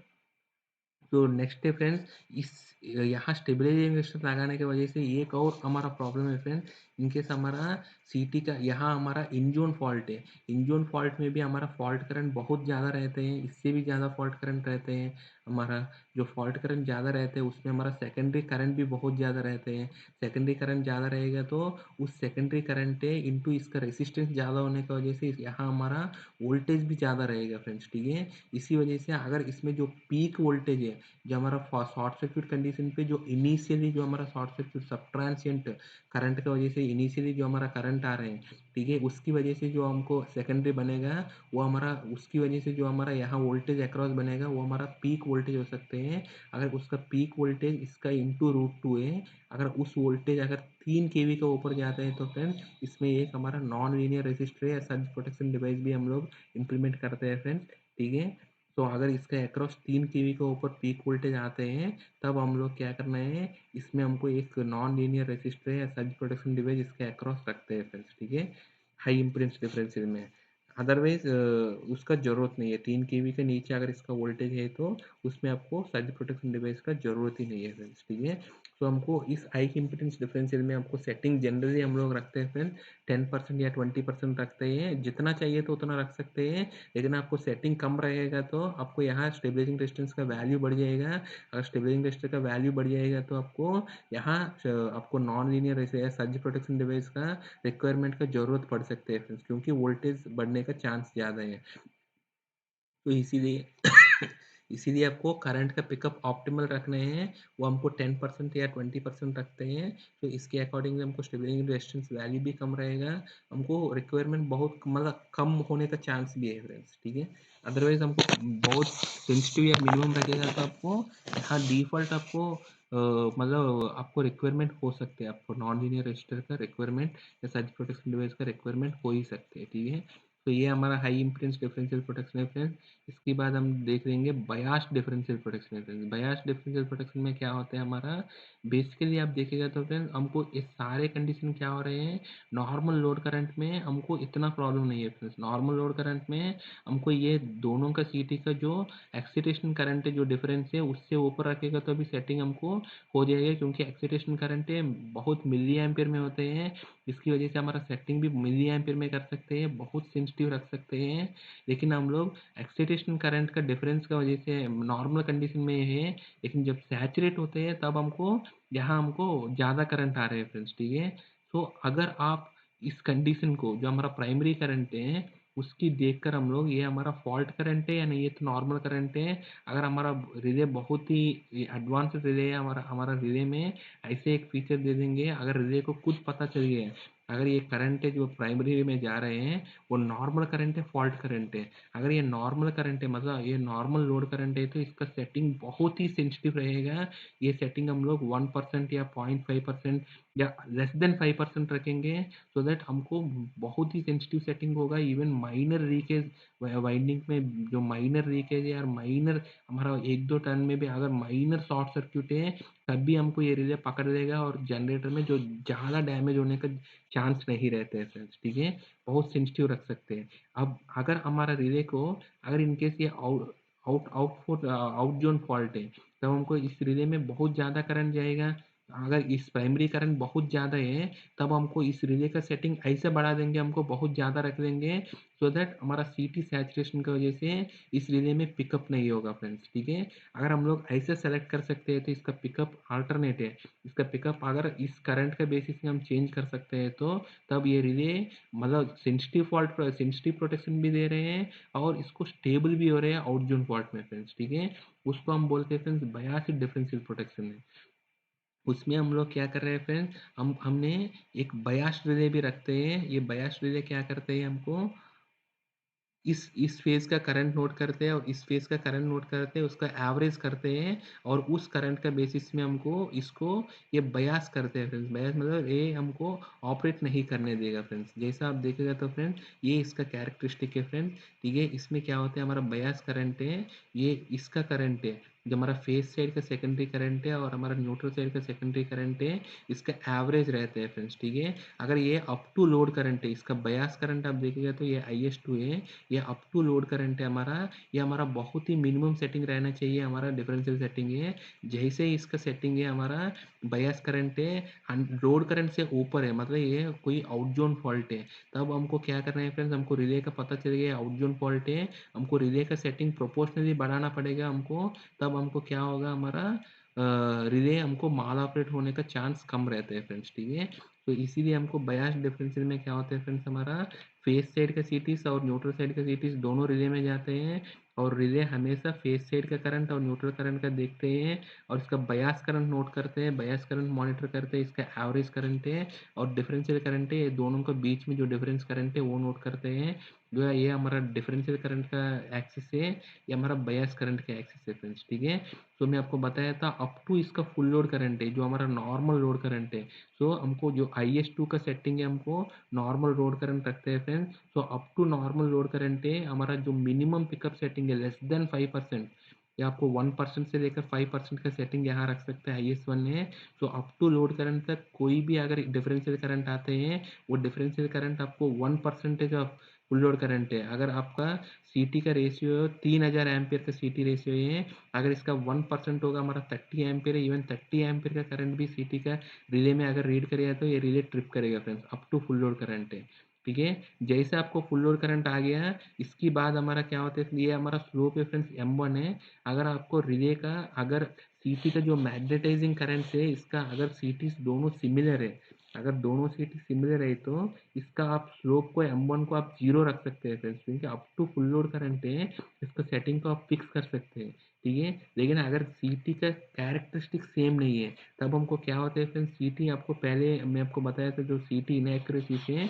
तो नेक्स्ट है फ्रेंड्स, इस यहाँ स्टेबलाइजिंग रेजिस्टेंस लगाने की वजह से एक और हमारा प्रॉब्लम है फ्रेंड्स, इनकेस हमारा CT का यहाँ हमारा इन जोन फॉल्ट है, इन जोन फॉल्ट में भी हमारा फॉल्ट करंट बहुत ज़्यादा रहते हैं, इससे भी ज़्यादा फॉल्ट करंट रहते हैं। हमारा जो फॉल्ट करंट ज़्यादा रहते हैं उसमें हमारा सेकेंडरी करंट भी बहुत ज़्यादा रहते हैं। सेकेंडरी करंट ज़्यादा रहेगा तो उस सेकेंडरी करंट है इंटू इसका रेसिस्टेंस ज़्यादा होने की वजह से यहाँ हमारा वोल्टेज भी ज़्यादा रहेगा फ्रेंड्स, ठीक है। इसी वजह से अगर इसमें जो पीक वोल्टेज है, जो हमारा शॉर्ट सर्किट कंडीशन पे जो इनिशियली जो हमारा शॉर्ट सर्किट सब ट्रांसिएंट करंट की वजह से इनिशियली जो हमारा करंट आ रहे हैं, ठीक है, उसकी वजह से जो हमको सेकेंडरी बनेगा वो हमारा, उसकी वजह से जो हमारा यहाँ वोल्टेज अक्रॉस बनेगा वो हमारा पीक वोल्टेज हो सकते हैं। अगर उसका पीक वोल्टेज इसका इंटू √2 है, अगर उस वोल्टेज अगर 3 kV के ऊपर जाता है तो फ्रेंड्स इसमें एक हमारा नॉन लीनियर रेजिस्टर या सर्ज प्रोटेक्शन डिवाइस भी हम लोग इम्प्लीमेंट करते हैं फ्रेंड्स, ठीक है। तो अगर इसके अक्रॉस 3 kV के ऊपर पीक वोल्टेज आते हैं तब हम लोग क्या करना है, इसमें हमको एक नॉन लीनियर रेजिस्टर या सर्ज प्रोटेक्शन डिवाइस इसके अक्रॉस रखते हैं फ्रेंड्स, ठीक है, हाई इम्पीडेंस डिफरेंशियल में। अदरवाइज उसका ज़रूरत नहीं है, 3 kV के नीचे अगर इसका वोल्टेज है तो उसमें आपको सर्ज प्रोटेक्शन डिवाइस का ज़रूरत ही नहीं है फ्रेंड्स, ठीक है। तो हमको इस हाई इम्पीडेंस डिफरेंशियल में हमको सेटिंग जनरली हम लोग रखते हैं फ्रेंड्स 10% या 20% रखते हैं, जितना चाहिए तो उतना रख सकते हैं, लेकिन आपको सेटिंग कम रहेगा तो आपको यहाँ स्टेबलाइजिंग रेजिस्टेंस का वैल्यू बढ़ जाएगा। अगर स्टेबलाइजिंग रेजिस्टेंस का वैल्यू बढ़ जाएगा तो आपको यहाँ आपको non linear surge protection device का रिक्वायरमेंट का ज़रूरत पड़ सकते हैं फ्रेंड्स, क्योंकि वोल्टेज बढ़ने का चांस ज़्यादा है। तो इसीलिए इसीलिए आपको करंट का पिकअप ऑप्टिमल रखने हैं, वो हमको 10% या 20% रखते हैं, तो इसके अकॉर्डिंग हमको स्टेबलाइजिंग रेजिस्टेंस वैल्यू भी कम रहेगा, हमको रिक्वायरमेंट बहुत मतलब कम होने का चांस भी है फ्रेंड्स, ठीक है। अदरवाइज हमको बहुत सेंसिटिव या मिनिमम रखेगा तो आपको यहाँ डिफ़ॉल्ट आपको मतलब आपको रिक्वायरमेंट हो सकते हैं, आपको नॉन लीनियर रजिस्टर का रिक्वायरमेंट या सर्ज प्रोटेक्शन डिवाइस का रिक्वायरमेंट हो ही सकते हैं, ठीक है। तो ये हमारा हाई इम्पीडेंस डिफरेंशियल प्रोटेक्शन है फ्रेंड्स। इसके बाद हम देख लेंगे बायस्ड डिफरेंशियल प्रोटेक्शन है फ्रेंड्स। बायस्ड डिफरेंशियल प्रोटेक्शन में क्या होता है हमारा, बेसिकली आप देखिएगा तो फ्रेंड्स हमको ये सारे कंडीशन क्या हो रहे हैं, नॉर्मल लोड करंट में हमको इतना प्रॉब्लम नहीं है फ्रेंड्स। नॉर्मल लोड करंट में हमको ये दोनों का सीटी का जो एक्साइटेशन करंट है, जो डिफरेंस है उससे ऊपर रखेगा तो भी सेटिंग हमको हो जाएगा, क्योंकि एक्साइटेशन करंट है बहुत मिली एम्पियर में होते हैं। इसकी वजह से हमारा सेटिंग भी मिली एम्पियर में कर सकते हैं, बहुत सेंसिटिव रख सकते हैं। लेकिन हम लोग एक्साइटेशन करंट का डिफरेंस का वजह से नॉर्मल कंडीशन में है, लेकिन जब सैचुरेट होते हैं तब हमको यहाँ हमको ज़्यादा करंट आ रहे हैं फ्रेंड्स, ठीक है। तो अगर आप इस कंडीशन को, जो हमारा प्राइमरी करंट है उसकी देखकर हम लोग ये हमारा फॉल्ट करंट है या नहीं, ये तो नॉर्मल करंट है। अगर हमारा रिले बहुत ही एडवांस रिले है, हमारा हमारा रिले में ऐसे एक फीचर दे देंगे, अगर रिले को खुद पता चल गया है अगर ये करंट है जो प्राइमरी में जा रहे हैं वो नॉर्मल करंट है, फॉल्ट करंट है। अगर ये नॉर्मल करंट है, मतलब ये नॉर्मल लोड करंट है, तो इसका सेटिंग बहुत ही सेंसिटिव रहेगा। ये सेटिंग हम लोग 1% या 0.5% या लेस देन 5% रखेंगे, सो दैट हमको बहुत ही सेंसिटिव सेटिंग होगा। इवन माइनर लीकेज वाइंडिंग में, जो माइनर लीकेज है यार, माइनर हमारा 1-2 टर्न में भी अगर माइनर शॉर्ट सर्क्यूट है तब भी हमको ये रिले पकड़ लेगा, और जनरेटर में जो ज़्यादा डैमेज होने का चांस नहीं रहते हैं फ्रेंड्स, ठीक है। बहुत सेंसिटिव रख सकते हैं। अब अगर हमारा रिले को, अगर इनकेस ये आउट जोन फॉल्ट है, तब हमको इस रिले में बहुत ज़्यादा करंट जाएगा। अगर इस प्राइमरी करंट बहुत ज़्यादा है तब हमको इस रिले का सेटिंग ऐसे बढ़ा देंगे, हमको बहुत ज़्यादा रख देंगे, सो दैट हमारा सीटी सैचुरेशन की वजह से इस रिले में पिकअप नहीं होगा फ्रेंड्स, ठीक है। अगर हम लोग ऐसे सेलेक्ट कर सकते हैं तो इसका पिकअप अल्टरनेट है। इसका पिकअप अगर इस करंट के बेसिस में हम चेंज कर सकते हैं तो तब ये रिले मतलब सेंसिटिव प्रोटेक्शन भी दे रहे हैं और इसको स्टेबल भी हो रहे हैं आउट जोन फॉल्ट में फ्रेंड्स, ठीक है। उसको हम बोलते हैं फ्रेंड्स बायस्ड डिफरेंशियल प्रोटेक्शन है। उसमें हम लोग क्या कर रहे हैं फ्रेंड्स, हमने एक बायस्ड रिले भी रखते हैं। ये बायस्ड रिले क्या करते हैं, हमको इस फेज़ का करंट नोट करते हैं और इस फेज़ का करंट नोट करते हैं, उसका एवरेज करते हैं और उस करंट का बेसिस में हमको इसको ये बयास करते हैं फ्रेंड्स। बयास मतलब ये हमको ऑपरेट नहीं करने देगा फ्रेंड्स। जैसा आप देखिएगा तो फ्रेंड्स ये इसका कैरेक्टरिस्टिक है फ्रेंड्स, ठीक है। इसमें क्या होता है, हमारा बयास करंट है, ये इसका करंट है, जो हमारा फेज साइड का सेकेंडरी करंट है और हमारा न्यूट्रल साइड का सेकेंडरी करंट है, इसका एवरेज रहते हैं फ्रेंड्स, ठीक है। अगर ये अप टू लोड करंट है, इसका बयास करंट आप देखिएगा तो ये IS2 है, ये अप टू लोड करंट है हमारा, ये हमारा बहुत ही मिनिमम सेटिंग रहना चाहिए, हमारा डिफरेंशियल सेटिंग है। जैसे ही इसका सेटिंग है हमारा बायस करंट है लोड करंट से ऊपर है, मतलब ये कोई आउट जोन फॉल्ट है, तब हमको क्या करना है फ्रेंड्स, हमको रिले का पता चल गया आउट जोन फॉल्ट है, हमको रिले का सेटिंग प्रोपोर्शनली बढ़ाना पड़ेगा हमको। तब हमको क्या होगा, हमारा रिले हमको माल ऑपरेट होने का चांस कम रहता है फ्रेंड्स, ठीक है। तो इसीलिए हमको बायस डिफरेंशियल में क्या होता है फ्रेंड्स, हमारा फेज साइड का सीटीज और न्यूट्रल साइड का सीटीज दोनों रिले में जाते हैं, और रिले हमेशा फेज साइड का करंट और न्यूट्रल करंट का देखते हैं और इसका बयास करंट नोट करते हैं, बयास करंट मॉनिटर करते हैं, इसका एवरेज करंट है और डिफरेंशियल करंट है, ये दोनों के बीच में जो डिफरेंस करंट है वो नोट करते हैं। जो है ये हमारा डिफरेंशियल करंट का एक्सिस है, ये हमारा बयास करंट का एक्सिस है फ्रेंड्स, ठीक है। तो मैं आपको बताया था अप टू इसका फुल लोड करंट है, जो हमारा नॉर्मल लोड करंट है। सो हमको जो IS2 का सेटिंग है, हमको नॉर्मल लोड करंट रखते हैं friends. So up to normal load current है हमारा, जो मिनिमम पिकअप सेटिंग है लेस देन 5%, या आपको 1% से लेकर 5% का सेटिंग यहाँ रख सकते हैं, IS1 है। सो अप टू लोड करंट तक कोई भी अगर डिफरेंशियल करंट आते हैं, वो डिफरेंशियल करंट आपको 1% ऑफ फुल लोड करंट है। अगर आपका सीटी का रेशियो 3000 एम्पियर का सीटी रेशियो है, अगर इसका 1% होगा हमारा 30 एम्पियर है, इवन 30 एम्पियर का करंट भी सीटी का रिले में अगर रीड करेगा तो ये रिले ट्रिप करेगा friends, up to full load current है, ठीक है। जैसे आपको फुल लोड करंट आ गया, इसके बाद हमारा क्या होता है, ये हमारा स्लोप है फ्रेंड्स M1 है। अगर आपको रिले का, अगर सीटी का जो मैग्नेटाइजिंग करंट है इसका, अगर सीटी दोनों सिमिलर है, अगर दोनों सीटी सिमिलर है तो इसका आप स्लोप को M1 को आप 0 रख सकते हैं फ्रेंड्स, क्योंकि up to full load current है, इसका सेटिंग को आप फिक्स कर सकते हैं, ठीक है। लेकिन अगर सीटी का कैरेक्टरिस्टिक सेम नहीं है, तब हमको क्या होता है फ्रेंड्स, सीटी आपको पहले मैं आपको बताया था, जो सीटी इनएक्यूरेसी से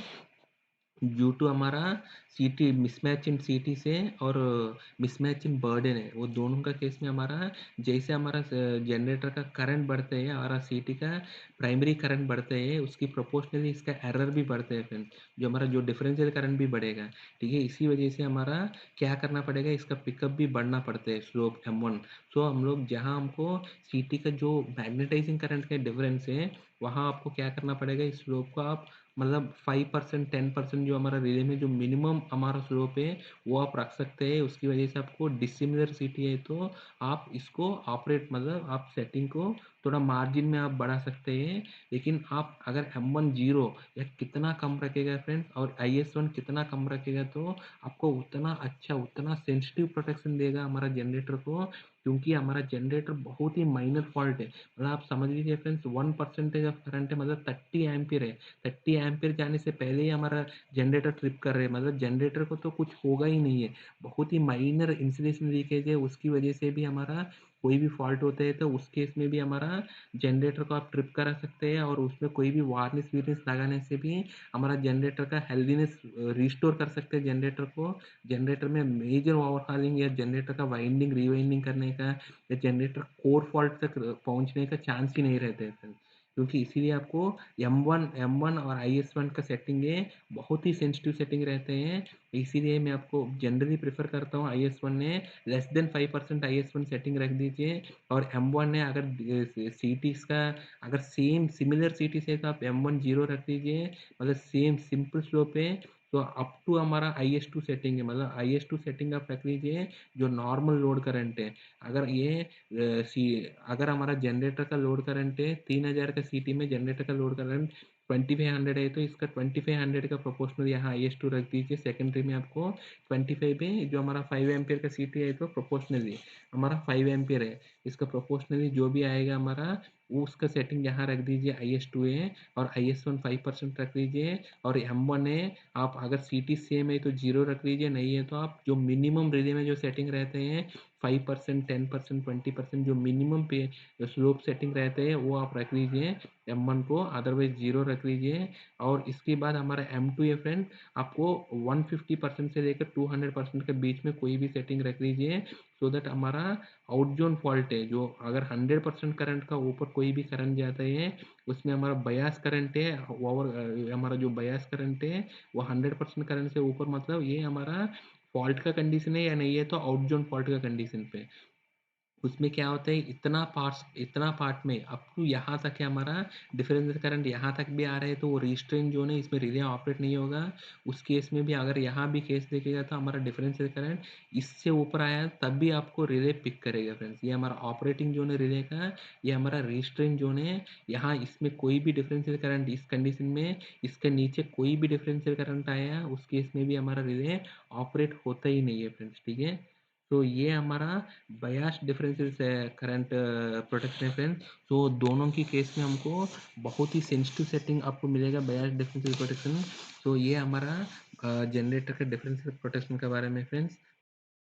ड्यू टू हमारा सीटी मिसमैच इन सीटी से और मिसमैच इन बर्डन है, वो दोनों का केस में हमारा जैसे हमारा जनरेटर का करंट बढ़ते हैं, हमारा सीटी का प्राइमरी करंट बढ़ते हैं, उसकी प्रोपोर्शनली इसका एरर भी बढ़ते हैं फ्रेंड्स, जो हमारा जो डिफरेंशियल करंट भी बढ़ेगा। ठीक है, इसी वजह से हमारा क्या करना पड़ेगा, इसका पिकअप भी बढ़ना पड़ता है, स्लोप M1। सो हम लोग जहाँ हमको सीटी का जो मैग्नेटाइजिंग करंट का डिफरेंस है, वहाँ आपको क्या करना पड़ेगा, इस स्लोप को आप मतलब 5% 10% जो हमारा रिले में जो मिनिमम हमारा स्लोप है वो आप रख सकते हैं। उसकी वजह से आपको डिसिमिलर सीटी है तो आप इसको ऑपरेट मतलब आप सेटिंग को थोड़ा मार्जिन में आप बढ़ा सकते हैं। लेकिन आप अगर M1 जीरो या कितना कम रखेगा फ्रेंड्स, और IS1 कितना कम रखेगा, तो आपको उतना अच्छा उतना सेंसिटिव प्रोटेक्शन देगा हमारा जनरेटर को। क्योंकि हमारा जनरेटर बहुत ही माइनर फॉल्ट है, मतलब आप समझ लीजिए फ्रेंड्स 1% ऑफ करंट है, मतलब 30 एम्पियर है। 30 एम्पियर जाने से पहले ही हमारा जनरेटर ट्रिप कर रहे हैं, मतलब जनरेटर को तो कुछ होगा ही नहीं है, बहुत ही माइनर इंसुलेशन लीकेज है, उसकी वजह से भी हमारा कोई भी फॉल्ट होता है तो उस केस में भी हमारा जनरेटर को आप ट्रिप करा सकते हैं, और उसमें कोई भी वार्निश वीर्निश लगाने से भी हमारा जनरेटर का हेल्दीनेस रिस्टोर कर सकते हैं जनरेटर को। जनरेटर में मेजर ओवरहॉलिंग या जनरेटर का वाइंडिंग रीवाइंडिंग करने का या जनरेटर कोर फॉल्ट तक पहुंचने का चांस ही नहीं रहते हैं, क्योंकि इसीलिए आपको M1 और IS1 का सेटिंग है, बहुत ही सेंसिटिव सेटिंग रहते हैं। इसीलिए मैं आपको जनरली प्रेफर करता हूँ IS1 ने लेस देन 5% IS1 सेटिंग रख दीजिए, और M1 ने अगर सीटी का अगर सेम सिमिलर सीटी से तो आप M1 जीरो रख दीजिए, मतलब सेम सिंपल स्लोप है, तो अप टू हमारा IS2 सेटिंग है, मतलब IS2 सेटिंग आप रख लीजिए जो नॉर्मल लोड करंट है। अगर ये अगर हमारा जनरेटर का लोड करंट है 3000 का सीटी में जनरेटर का लोड करंट 2500 है, तो इसका 2500 का प्रोपोर्शनल यहाँ IS2 रख दीजिए। सेकेंडरी में आपको 25 है, जो हमारा 5 एम्पियर का सीटी है तो प्रोपोर्शनली हमारा 5 एम्पियर है, इसका प्रोपोर्शनली जो भी आएगा हमारा वो उसका सेटिंग यहाँ रख दीजिए IS2 है, और IS1 5% रख लीजिए, और M1 है आप अगर सीटी सेम है तो जीरो रख लीजिए, नहीं है तो आप जो मिनिमम रिले में जो सेटिंग रहते हैं 5% 10% 20% जो मिनिमम पे जो स्लोप सेटिंग रहते हैं वो आप रख लीजिए M1 को, अदरवाइज जीरो रख लीजिए। और इसके बाद हमारा M2 है फ्रेंड, आपको 150% से लेकर 200% के बीच में कोई भी सेटिंग रख लीजिए, सो दैट हमारा आउट जोन फॉल्ट है जो अगर 100% करंट का ऊपर कोई भी करंट जाता है, उसमें हमारा बयास करंट है और हमारा जो बयास करंट है वो 100% करंट से ऊपर, मतलब ये हमारा फॉल्ट का कंडीशन है या नहीं है, तो आउट जोन फॉल्ट का कंडीशन पे उसमें क्या होता है, इतना पार्ट में अप टू यहाँ तक है हमारा डिफरेंशियल करंट, यहाँ तक भी आ रहा है तो वो रिस्ट्रेन जोन है, इसमें रिले ऑपरेट नहीं होगा। उस केस में भी अगर यहाँ भी केस देखेगा तो हमारा डिफरेंशियल करंट इससे ऊपर आया तब भी आपको रिले पिक करेगा फ्रेंड्स। ये हमारा ऑपरेटिंग जोन है रिले का, ये हमारा रिस्ट्रेन जोन है। यहाँ इसमें कोई भी डिफरेंशियल करंट इस कंडीशन में इसके नीचे कोई भी डिफरेंशियल करंट आया उस केस में भी हमारा रिले ऑपरेट होता ही नहीं है फ्रेंड्स। ठीक है, तो ये हमारा बयास डिफरेंसेस है करंट प्रोटेक्शन है फ्रेंड। तो दोनों की केस में हमको बहुत ही सेंसिटिव सेटिंग आपको मिलेगा बयास डिफरेंशियल प्रोटेक्शन। तो ये हमारा जनरेटर के डिफरेंशियल प्रोटेक्शन के बारे में फ्रेंड्स।